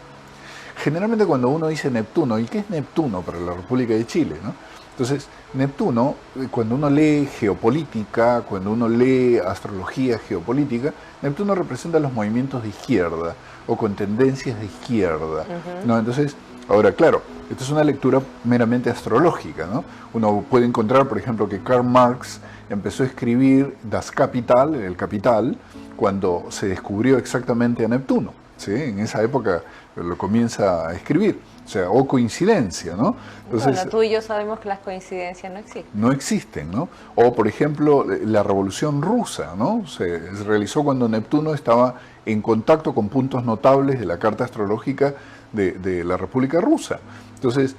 Speaker 2: Generalmente cuando uno dice Neptuno, ¿y qué es Neptuno para la República de Chile, ¿no? Entonces, Neptuno, cuando uno lee geopolítica, cuando uno lee astrología geopolítica, Neptuno representa los movimientos de izquierda o con tendencias de izquierda, ¿no? Entonces, ahora, claro, esto es una lectura meramente astrológica, ¿no? Uno puede encontrar, por ejemplo, que Karl Marx empezó a escribir Das Kapital, el Capital, cuando se descubrió exactamente a Neptuno, ¿sí? En esa época lo comienza a escribir, o sea, o coincidencia, ¿no?
Speaker 1: Entonces, bueno, tú y yo sabemos que las coincidencias no existen.
Speaker 2: No existen, ¿no? O, por ejemplo, la Revolución Rusa, ¿no? Se realizó cuando Neptuno estaba en contacto con puntos notables de la carta astrológica de la República Rusa. Entonces,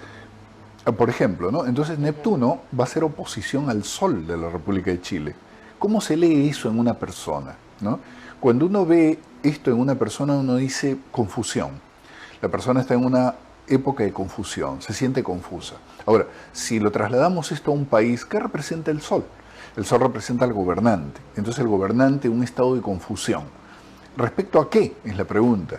Speaker 2: por ejemplo, ¿no? Entonces Neptuno va a ser oposición al Sol de la República de Chile. ¿Cómo se lee eso en una persona, ¿no? Cuando uno ve esto en una persona, uno dice confusión. La persona está en una época de confusión, se siente confusa. Ahora, si lo trasladamos esto a un país, ¿qué representa el Sol? El Sol representa al gobernante. Entonces el gobernante un estado de confusión. ¿Respecto a qué? Es la pregunta.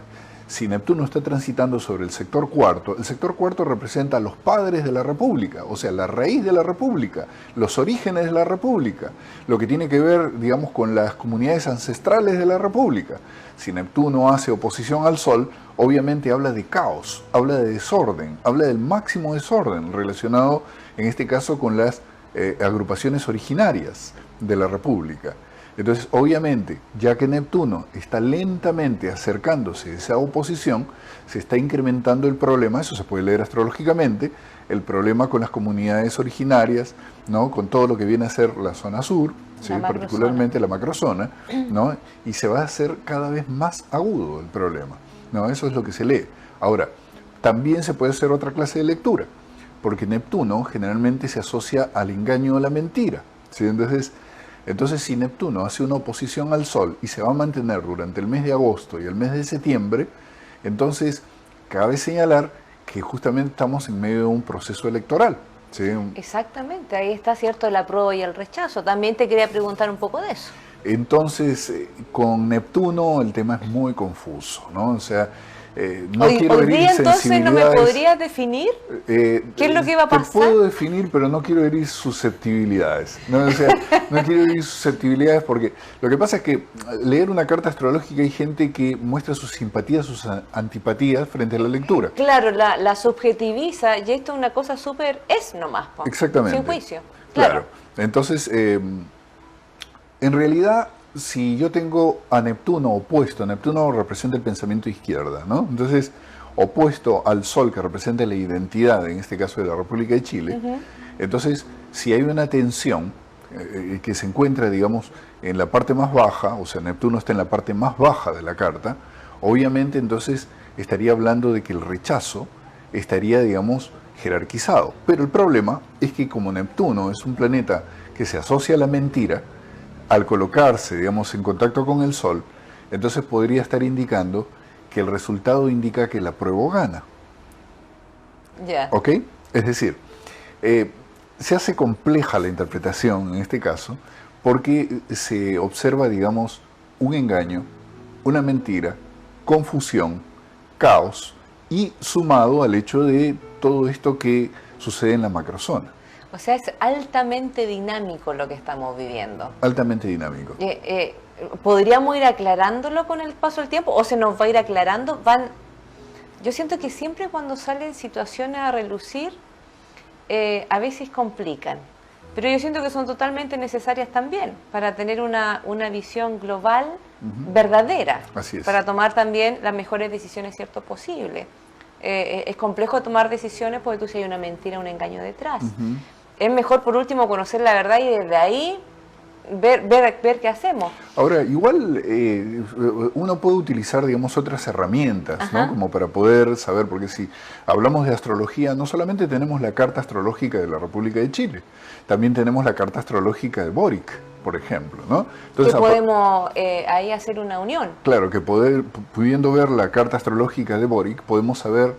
Speaker 2: Si Neptuno está transitando sobre el sector cuarto representa a los padres de la República, o sea, la raíz de la República, los orígenes de la República, lo que tiene que ver, digamos, con las comunidades ancestrales de la República. Si Neptuno hace oposición al Sol, obviamente habla de caos, habla de desorden, habla del máximo desorden relacionado, en este caso, con las agrupaciones originarias de la República. Entonces, obviamente, ya que Neptuno está lentamente acercándose a esa oposición, se está incrementando el problema, eso se puede leer astrológicamente, el problema con las comunidades originarias, ¿no? Con todo lo que viene a ser la zona sur, ¿sí? Particularmente la macrozona, ¿no? Y se va a hacer cada vez más agudo el problema, ¿no? Eso es lo que se lee. Ahora, también se puede hacer otra clase de lectura, porque Neptuno generalmente se asocia al engaño o la mentira, ¿sí? Entonces, si Neptuno hace una oposición al Sol y se va a mantener durante el mes de agosto y el mes de septiembre, entonces cabe señalar que justamente estamos en medio de un proceso electoral, ¿sí?
Speaker 1: Exactamente, ahí está cierto el apruebo y el rechazo. También te quería preguntar un poco de eso.
Speaker 2: Entonces, con Neptuno el tema es muy confuso, ¿no? O sea, no quiero
Speaker 1: hoy
Speaker 2: herir
Speaker 1: día entonces no me
Speaker 2: sensibilidades.
Speaker 1: podrías definir qué es lo que va a pasar.
Speaker 2: Te puedo definir, pero no quiero herir susceptibilidades. ¿No? O sea, no quiero herir susceptibilidades porque lo que pasa es que leer una carta astrológica hay gente que muestra sus simpatías, sus antipatías frente a la lectura.
Speaker 1: Claro, la subjetiviza y esto es una cosa súper, es nomás, po,
Speaker 2: Exactamente.
Speaker 1: sin juicio.
Speaker 2: Claro. Entonces, en realidad, si yo tengo a Neptuno opuesto, Neptuno representa el pensamiento izquierda, ¿no? Entonces, opuesto al Sol, que representa la identidad, en este caso de la República de Chile, entonces, si hay una tensión que se encuentra, digamos, en la parte más baja, o sea, Neptuno está en la parte más baja de la carta, obviamente, entonces, estaría hablando de que el rechazo estaría, digamos, jerarquizado. Pero el problema es que como Neptuno es un planeta que se asocia a la mentira, al colocarse, digamos, en contacto con el Sol, entonces podría estar indicando que el resultado indica que la prueba gana.
Speaker 1: Ya.
Speaker 2: ¿Ok? Es decir, se hace compleja la interpretación en este caso porque se observa, digamos, un engaño, una mentira, confusión, caos y sumado al hecho de todo esto que sucede en la macrozona.
Speaker 1: O sea, es altamente dinámico lo que estamos viviendo.
Speaker 2: Altamente dinámico.
Speaker 1: ¿Podríamos ir aclarándolo con el paso del tiempo o se nos va a ir aclarando? Yo siento que siempre cuando salen situaciones a relucir, a veces complican. Pero yo siento que son totalmente necesarias también para tener una visión global verdadera.
Speaker 2: Así es.
Speaker 1: Para tomar también las mejores decisiones, cierto, posible. Es complejo tomar decisiones porque tú si hay una mentira, un engaño detrás. Es mejor, por último, conocer la verdad y desde ahí ver qué hacemos.
Speaker 2: Ahora, igual uno puede utilizar, digamos, otras herramientas, ¿no? Como para poder saber, porque si hablamos de astrología, no solamente tenemos la carta astrológica de la República de Chile, también tenemos la carta astrológica de Boric, por ejemplo, ¿no?
Speaker 1: Entonces, que podemos ahí hacer una unión.
Speaker 2: Claro, que pudiendo ver la carta astrológica de Boric, podemos saber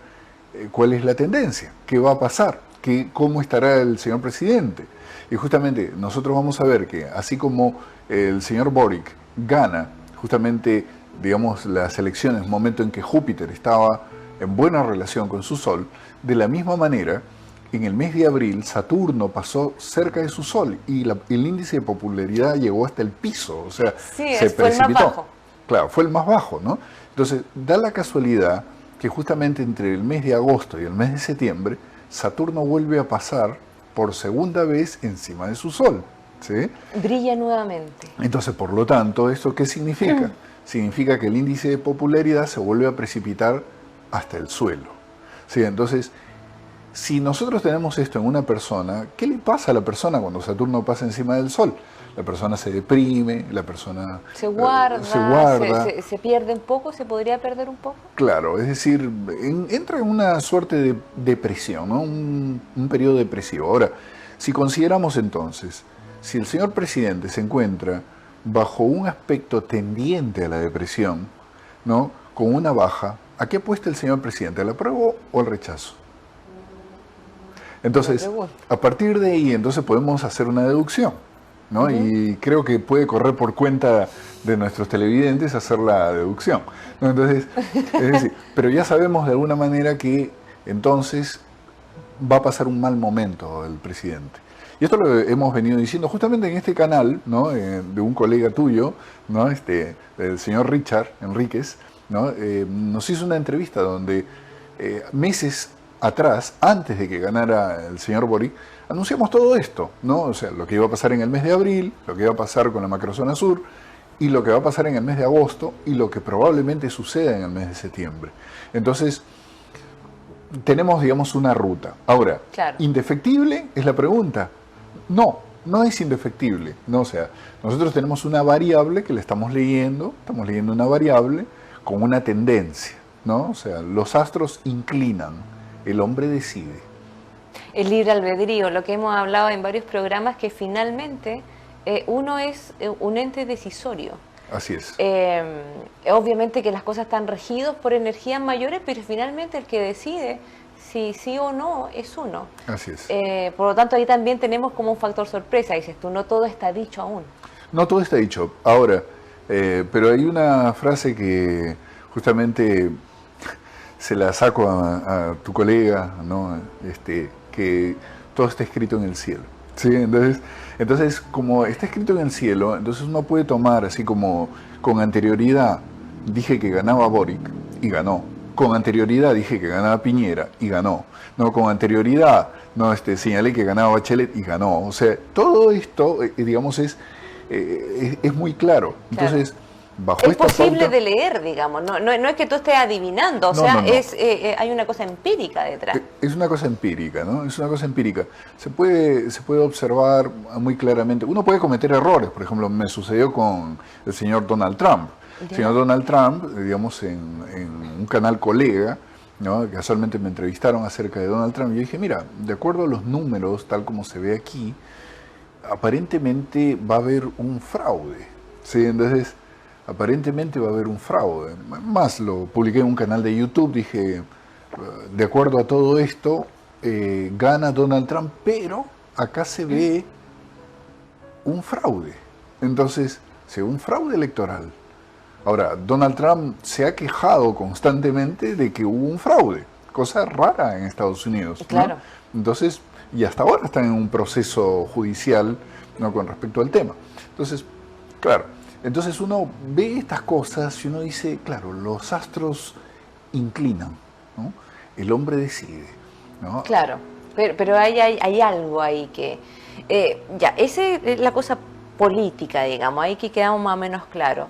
Speaker 2: cuál es la tendencia, qué va a pasar, cómo estará el señor presidente. Y justamente nosotros vamos a ver que así como el señor Boric gana justamente, digamos, las elecciones, momento en que Júpiter estaba en buena relación con su Sol, de la misma manera, en el mes de abril Saturno pasó cerca de su Sol y el índice de popularidad llegó hasta el piso, o sea,
Speaker 1: sí,
Speaker 2: se
Speaker 1: fue
Speaker 2: precipitó.
Speaker 1: El más bajo.
Speaker 2: Claro, fue el más bajo, ¿no? Entonces, da la casualidad que justamente entre el mes de agosto y el mes de septiembre, Saturno vuelve a pasar por segunda vez encima de su Sol, ¿sí?
Speaker 1: Brilla nuevamente.
Speaker 2: Entonces, por lo tanto, ¿esto qué significa? Significa que el índice de popularidad se vuelve a precipitar hasta el suelo, ¿sí? Entonces, si nosotros tenemos esto en una persona, ¿qué le pasa a la persona cuando Saturno pasa encima del Sol? La persona se deprime, la persona
Speaker 1: se guarda, se pierde un poco, se podría perder un poco.
Speaker 2: Claro, es decir, entra en una suerte de depresión, ¿no? Un periodo depresivo. Ahora, si consideramos entonces, si el señor presidente se encuentra bajo un aspecto tendiente a la depresión, ¿no? Con una baja, ¿a qué apuesta el señor presidente? ¿Al apruebo o al rechazo? Entonces, a partir de ahí, entonces podemos hacer una deducción, ¿no? Y creo que puede correr por cuenta de nuestros televidentes hacer la deducción, ¿no? Entonces, es decir, pero ya sabemos de alguna manera que entonces va a pasar un mal momento el presidente. Y esto lo hemos venido diciendo justamente en este canal, ¿no? De un colega tuyo, ¿no? El señor Richard Enríquez, ¿no? Nos hizo una entrevista donde meses atrás, antes de que ganara el señor Boric, anunciamos todo esto, ¿no? O sea, lo que iba a pasar en el mes de abril, lo que iba a pasar con la macrozona sur, y lo que va a pasar en el mes de agosto, y lo que probablemente suceda en el mes de septiembre. Entonces, tenemos, digamos, una ruta. Ahora,
Speaker 1: Claro.
Speaker 2: ¿indefectible es la pregunta? No, no es indefectible. No, o sea, nosotros tenemos una variable que le estamos leyendo una variable con una tendencia, ¿no? O sea, los astros inclinan, el hombre decide.
Speaker 1: El libre albedrío, lo que hemos hablado en varios programas, que finalmente uno es un ente decisorio.
Speaker 2: Así es.
Speaker 1: Obviamente que las cosas están regidas por energías mayores, pero finalmente el que decide si sí o no es uno.
Speaker 2: Así es.
Speaker 1: Por lo tanto, ahí también tenemos como un factor sorpresa, dices tú, no todo está dicho aún.
Speaker 2: No todo está dicho. Ahora, pero hay una frase que justamente se la saco a tu colega, ¿no? Que todo está escrito en el cielo. ¿Sí? Entonces, como está escrito en el cielo, entonces uno puede tomar así como con anterioridad dije que ganaba Boric y ganó. Con anterioridad dije que ganaba Piñera y ganó. No, con anterioridad señalé que ganaba Bachelet y ganó. O sea, todo esto, digamos, es muy claro. Entonces, bajo
Speaker 1: es
Speaker 2: esta
Speaker 1: posible
Speaker 2: pauta,
Speaker 1: de leer, digamos, no es que tú estés adivinando, o
Speaker 2: No,
Speaker 1: sea,
Speaker 2: no, no.
Speaker 1: hay una cosa empírica detrás.
Speaker 2: Es una cosa empírica, ¿no? Es una cosa empírica. Se puede observar muy claramente. Uno puede cometer errores. Por ejemplo, me sucedió con el señor Donald Trump. El señor Donald Trump, digamos, en un canal colega, ¿no? Casualmente me entrevistaron acerca de Donald Trump y yo dije, mira, de acuerdo a los números, tal como se ve aquí, aparentemente va a haber un fraude. ¿Sí? Entonces, aparentemente va a haber un fraude. Más lo publiqué en un canal de YouTube, dije, de acuerdo a todo esto, gana Donald Trump, pero acá se ve un fraude. Entonces, se ve un fraude electoral. Ahora, Donald Trump se ha quejado constantemente de que hubo un fraude, cosa rara en Estados Unidos, ¿no?
Speaker 1: Claro.
Speaker 2: Entonces, y hasta ahora están en un proceso judicial, ¿no? Con respecto al tema. Entonces, claro, entonces uno ve estas cosas y uno dice, claro, los astros inclinan, ¿no? El hombre decide, ¿no?
Speaker 1: Claro, pero hay algo ahí que... esa es la cosa política, digamos, ahí que quedamos más o menos claros.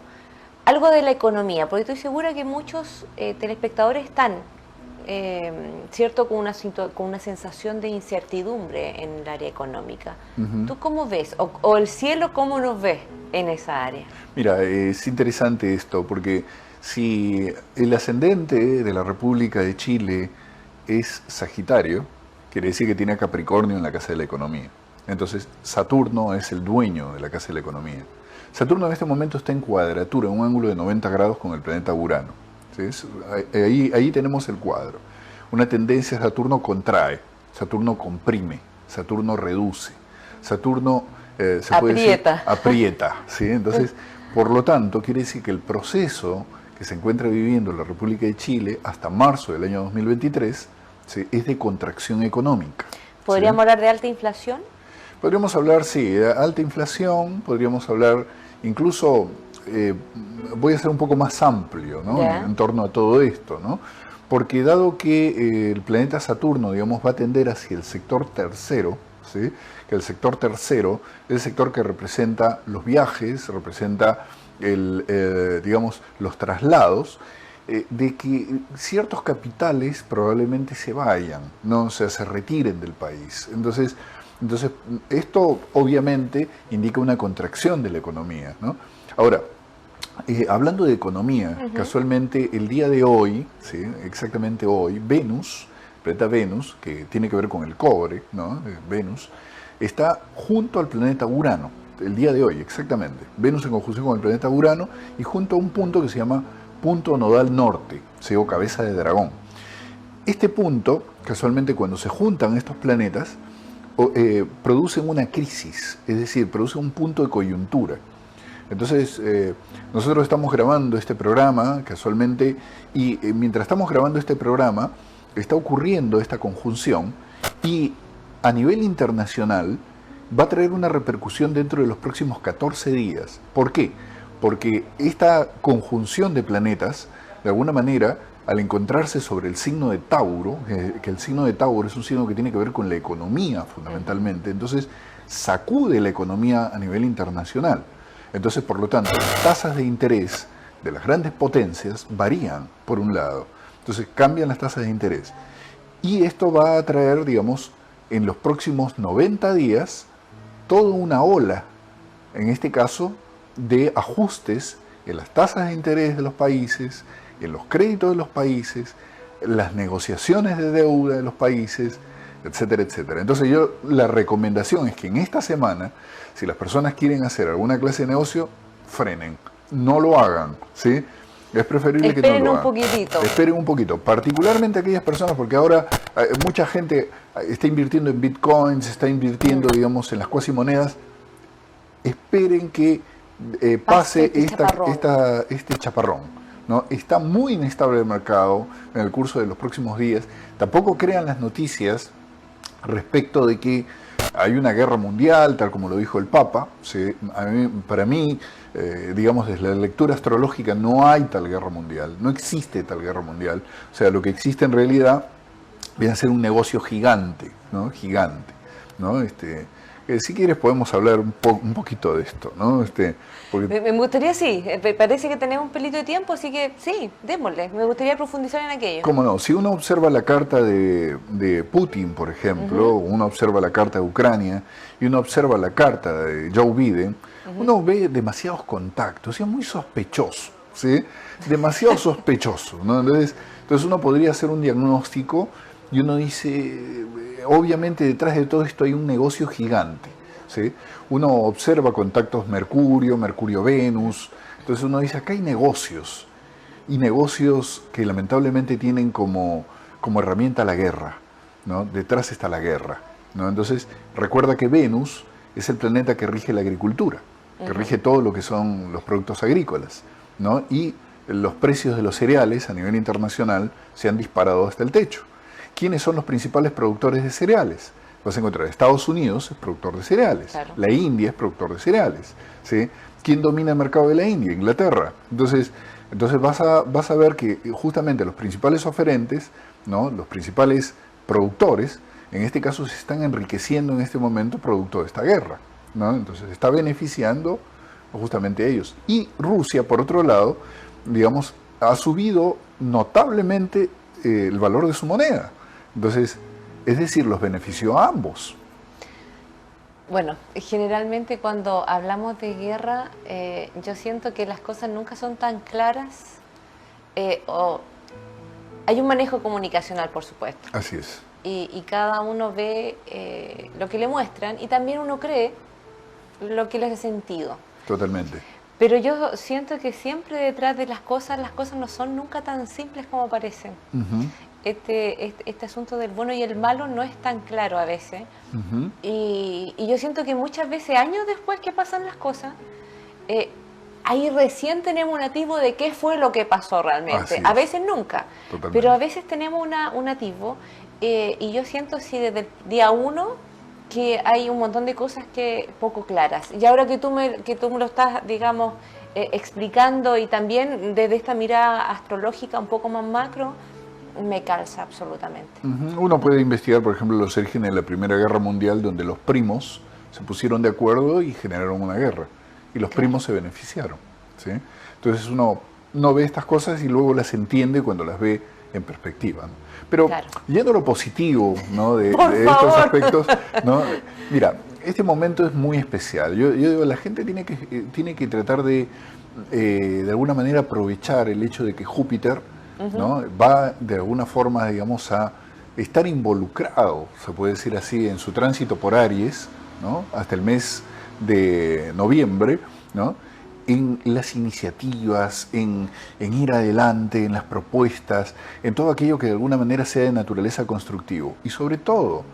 Speaker 1: Algo de la economía, porque estoy segura que muchos telespectadores están, ¿cierto?, con una sensación de incertidumbre en el área económica. ¿Tú cómo ves? O el cielo, ¿cómo nos ves en esa área?
Speaker 2: Mira, es interesante esto, porque si el ascendente de la República de Chile es Sagitario, quiere decir que tiene a Capricornio en la casa de la economía. Entonces, Saturno es el dueño de la casa de la economía. Saturno en este momento está en cuadratura, en un ángulo de 90 grados con el planeta Urano. ¿Sí? Ahí tenemos el cuadro. Una tendencia: Saturno contrae, Saturno comprime, Saturno reduce, Saturno se puede decir, aprieta. ¿Sí? Entonces, por lo tanto, quiere decir que el proceso que se encuentra viviendo la República de Chile hasta marzo del año 2023, ¿sí?, es de contracción económica.
Speaker 1: ¿Podríamos hablar de alta inflación?
Speaker 2: Podríamos hablar, sí, de alta inflación, podríamos hablar incluso, voy a ser un poco más amplio, ¿no? En torno a todo esto, ¿no? Porque dado que el planeta Saturno, digamos, va a tender hacia el sector tercero, ¿sí?, que el sector tercero es el sector que representa los viajes, representa digamos, los traslados, de que ciertos capitales probablemente se vayan, ¿no? O sea, se retiren del país. Entonces, esto obviamente indica una contracción de la economía, ¿no? Ahora, hablando de economía, casualmente el día de hoy, ¿sí?, exactamente hoy, Venus, planeta Venus, que tiene que ver con el cobre, ¿no? Venus, está junto al planeta Urano, el día de hoy, exactamente. Venus en conjunción con el planeta Urano y junto a un punto que se llama punto nodal norte, ¿sí?, o cabeza de dragón. Este punto, casualmente cuando se juntan estos planetas, producen una crisis, es decir, produce un punto de coyuntura. Entonces, nosotros estamos grabando este programa casualmente y mientras estamos grabando este programa está ocurriendo esta conjunción y a nivel internacional va a traer una repercusión dentro de los próximos 14 días. ¿Por qué? Porque esta conjunción de planetas, de alguna manera, al encontrarse sobre el signo de Tauro, que el signo de Tauro es un signo que tiene que ver con la economía fundamentalmente, entonces sacude la economía a nivel internacional. Entonces, por lo tanto, las tasas de interés de las grandes potencias varían, por un lado. Entonces, cambian las tasas de interés. Y esto va a traer, digamos, en los próximos 90 días, toda una ola, en este caso, de ajustes en las tasas de interés de los países, en los créditos de los países, las negociaciones de deuda de los países, etcétera, etcétera. Entonces la recomendación es que en esta semana, si las personas quieren hacer alguna clase de negocio, frenen, no lo hagan, ¿sí? Es preferible que no lo hagan.
Speaker 1: Esperen un poquitito.
Speaker 2: Esperen un poquito, particularmente aquellas personas, porque ahora mucha gente está invirtiendo en bitcoins, está invirtiendo, digamos, en las cuasimonedas. Esperen que pase este chaparrón. ¿No? Está muy inestable el mercado en el curso de los próximos días. Tampoco crean las noticias respecto de que hay una guerra mundial, tal como lo dijo el Papa. ¿Sí? Para mí, digamos, desde la lectura astrológica no hay tal guerra mundial, no existe tal guerra mundial. O sea, lo que existe en realidad viene a ser un negocio gigante, ¿no? Gigante, ¿no? Si quieres podemos hablar un poquito de esto, ¿no?
Speaker 1: Me gustaría, sí, parece que tenemos un pelito de tiempo, así que sí, démosle, me gustaría profundizar en aquello.
Speaker 2: ¿Cómo no? Si uno observa la carta de Putin, por ejemplo, uno observa la carta de Ucrania y uno observa la carta de Joe Biden, uno ve demasiados contactos, y es muy sospechoso, ¿sí? Demasiado sospechoso, ¿no? Entonces uno podría hacer un diagnóstico y uno dice, obviamente detrás de todo esto hay un negocio gigante, ¿sí? Uno observa contactos Mercurio-Venus, entonces uno dice, acá hay negocios, y negocios que lamentablemente tienen como herramienta la guerra, ¿no? Detrás está la guerra, ¿no? Entonces, recuerda que Venus es el planeta que rige la agricultura, que rige todo lo que son los productos agrícolas, ¿no? Y los precios de los cereales a nivel internacional se han disparado hasta el techo. ¿Quiénes son los principales productores de cereales? Vas a encontrar Estados Unidos es productor de cereales, claro. La India es productor de cereales, ¿sí? ¿Quién domina el mercado de la India? Inglaterra. Entonces vas a ver que justamente los principales oferentes, ¿no? Los principales productores, en este caso se están enriqueciendo en este momento producto de esta guerra, ¿no? Entonces está beneficiando justamente a ellos. Y Rusia, por otro lado, digamos, ha subido notablemente el valor de su moneda. Entonces, es decir, los benefició a ambos.
Speaker 1: Bueno, generalmente cuando hablamos de guerra, yo siento que las cosas nunca son tan claras. Hay un manejo comunicacional, por supuesto.
Speaker 2: Así es.
Speaker 1: Y cada uno ve lo que le muestran y también uno cree lo que le hace sentido.
Speaker 2: Totalmente.
Speaker 1: Pero yo siento que siempre detrás de las cosas no son nunca tan simples como parecen. Este asunto del bueno y el malo no es tan claro a veces. Y yo siento que muchas veces, años después que pasan las cosas, ahí recién tenemos un atisbo de qué fue lo que pasó realmente. A veces nunca. Totalmente. Pero a veces tenemos un atisbo. Y yo siento sí desde el día 1 que hay un montón de cosas que poco claras. Y ahora que tú me lo estás, digamos, explicando y también desde esta mirada astrológica un poco más macro, me calza absolutamente.
Speaker 2: Uno puede investigar, por ejemplo, los orígenes de la Primera Guerra Mundial, donde los primos se pusieron de acuerdo y generaron una guerra. Y los primos se beneficiaron, ¿sí? Entonces uno ve estas cosas y luego las entiende cuando las ve en perspectiva, ¿no? Pero yendo a lo positivo, ¿no? de estos aspectos, ¿no? Mira, este momento es muy especial. Yo digo, la gente tiene que tratar de alguna manera aprovechar el hecho de que Júpiter, ¿no? Va de alguna forma, digamos, a estar involucrado, se puede decir así, en su tránsito por Aries, ¿no? Hasta el mes de noviembre, ¿no? En las iniciativas, en ir adelante, en las propuestas, en todo aquello que de alguna manera sea de naturaleza constructivo. Y sobre todo,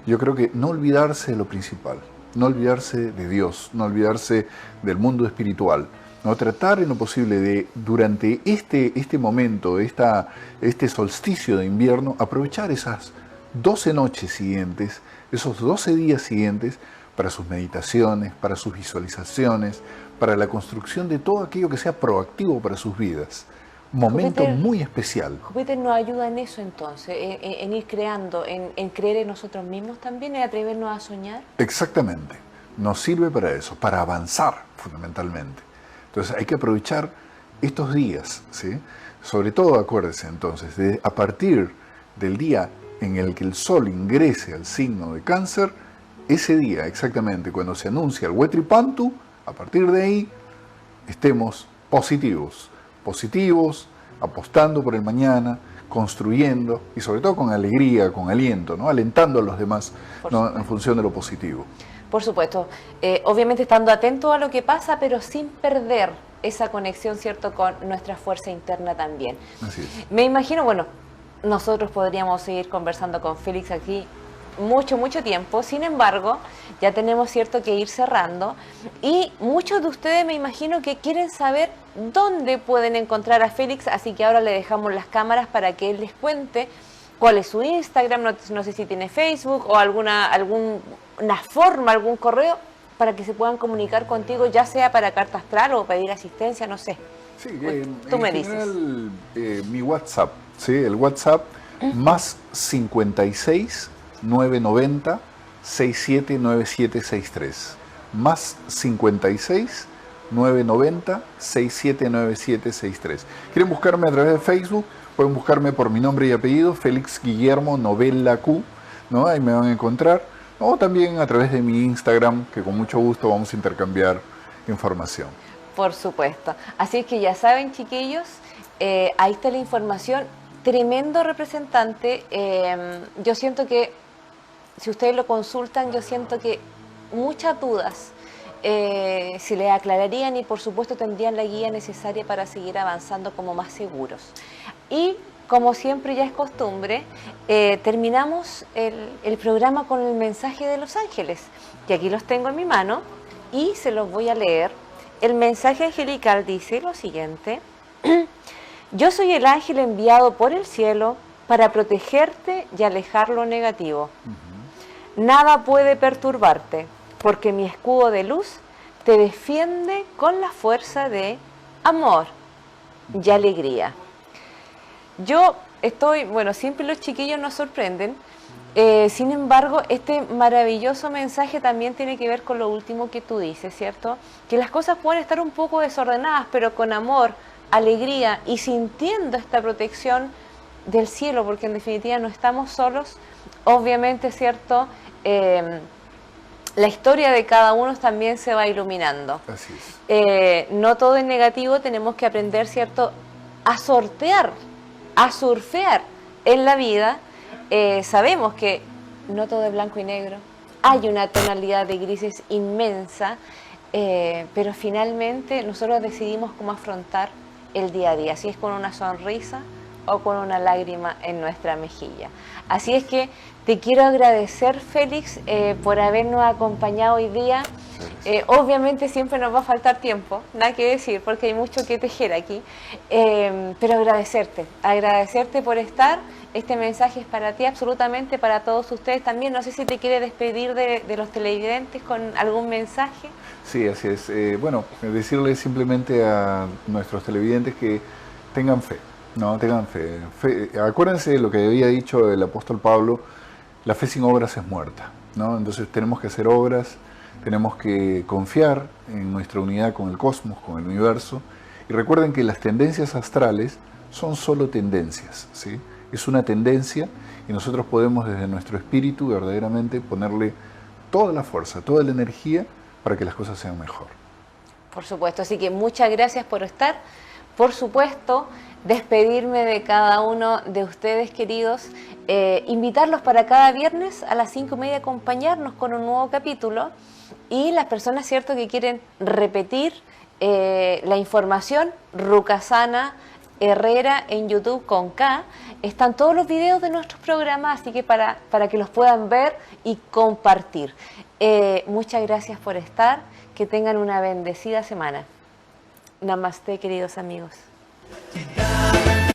Speaker 2: yo creo que no olvidarse de lo principal, no olvidarse de Dios, no olvidarse del mundo espiritual. ¿No? Tratar en lo posible de, durante este momento, este solsticio de invierno, aprovechar esas 12 noches siguientes, esos 12 días siguientes, para sus meditaciones, para sus visualizaciones, para la construcción de todo aquello que sea proactivo para sus vidas. momento muy especial.
Speaker 1: Júpiter nos ayuda en eso entonces, en ir creando, en creer en nosotros mismos también, en atrevernos a soñar.
Speaker 2: Exactamente, nos sirve para eso, para avanzar fundamentalmente. Entonces hay que aprovechar estos días, ¿sí? Sobre todo acuérdese entonces, a partir del día en el que el Sol ingrese al signo de Cáncer, ese día exactamente cuando se anuncia el Huetripantu, a partir de ahí estemos positivos, apostando por el mañana, construyendo y sobre todo con alegría, con aliento, ¿no? Alentando a los demás, ¿no? En función de lo positivo.
Speaker 1: Por supuesto, obviamente estando atento a lo que pasa, pero sin perder esa conexión, ¿cierto?, con nuestra fuerza interna también.
Speaker 2: Así es.
Speaker 1: Me imagino, bueno, nosotros podríamos seguir conversando con Félix aquí mucho tiempo, sin embargo, ya tenemos cierto que ir cerrando y muchos de ustedes me imagino que quieren saber dónde pueden encontrar a Félix, así que ahora le dejamos las cámaras para que él les cuente cuál es su Instagram, no sé si tiene Facebook o alguna forma, algún correo para que se puedan comunicar contigo, ya sea para carta astral o pedir asistencia, no sé.
Speaker 2: Sí,
Speaker 1: tú me
Speaker 2: general, dices. Mi WhatsApp, ¿sí? El WhatsApp más 56 990 679763. Más 56 990 679763. ¿Quieren buscarme a través de Facebook? Pueden buscarme por mi nombre y apellido, Félix Guillermo Novella Q, ¿no? Ahí me van a encontrar. O también a través de mi Instagram, que con mucho gusto vamos a intercambiar información.
Speaker 1: Por supuesto. Así es que ya saben, chiquillos, ahí está la información. Tremendo representante. Yo siento que, si ustedes lo consultan, yo siento que muchas dudas se les aclararían y por supuesto tendrían la guía necesaria para seguir avanzando como más seguros. Y como siempre ya es costumbre, terminamos el programa con el mensaje de los ángeles, que aquí los tengo en mi mano y se los voy a leer. El mensaje angelical dice lo siguiente: yo soy el ángel enviado por el cielo para protegerte y alejar lo negativo. Nada puede perturbarte, porque mi escudo de luz te defiende con la fuerza de amor y alegría. Yo estoy, bueno, siempre los chiquillos nos sorprenden, sin embargo, este maravilloso mensaje también tiene que ver con lo último que tú dices, ¿cierto? Que las cosas pueden estar un poco desordenadas, pero con amor, alegría y sintiendo esta protección del cielo, porque en definitiva no estamos solos, obviamente, ¿cierto? La historia de cada uno también se va iluminando.
Speaker 2: Así es.
Speaker 1: No todo es negativo, tenemos que aprender, ¿cierto?, a sortear, a surfear en la vida. Sabemos que no todo es blanco y negro, hay una tonalidad de grises inmensa, pero finalmente nosotros decidimos cómo afrontar el día a día, si es con una sonrisa o con una lágrima en nuestra mejilla. Así es que te quiero agradecer, Félix, por habernos acompañado hoy día. Obviamente siempre nos va a faltar tiempo, nada que decir, porque hay mucho que tejer aquí, pero agradecerte por estar. Este mensaje es para ti, absolutamente para todos ustedes también. No sé si te quieres despedir de los televidentes con algún mensaje.
Speaker 2: Sí, así es. Bueno, decirles simplemente a nuestros televidentes que tengan fe, ¿no? Tengan fe. Acuérdense de lo que había dicho el apóstol Pablo: la fe sin obras es muerta, ¿no? Entonces tenemos que hacer obras, tenemos que confiar en nuestra unidad con el cosmos, con el universo. Y recuerden que las tendencias astrales son solo tendencias, ¿sí? Es una tendencia y nosotros podemos desde nuestro espíritu verdaderamente ponerle toda la fuerza, toda la energía para que las cosas sean mejor.
Speaker 1: Por supuesto, así que muchas gracias por estar. Por supuesto, despedirme de cada uno de ustedes, queridos, invitarlos para cada viernes a las 5:30 acompañarnos con un nuevo capítulo, y las personas, cierto, que quieren repetir la información, Rucasana Herrera en YouTube con K, están todos los videos de nuestros programas, así que para que los puedan ver y compartir. Muchas gracias por estar, que tengan una bendecida semana. Namaste, queridos amigos.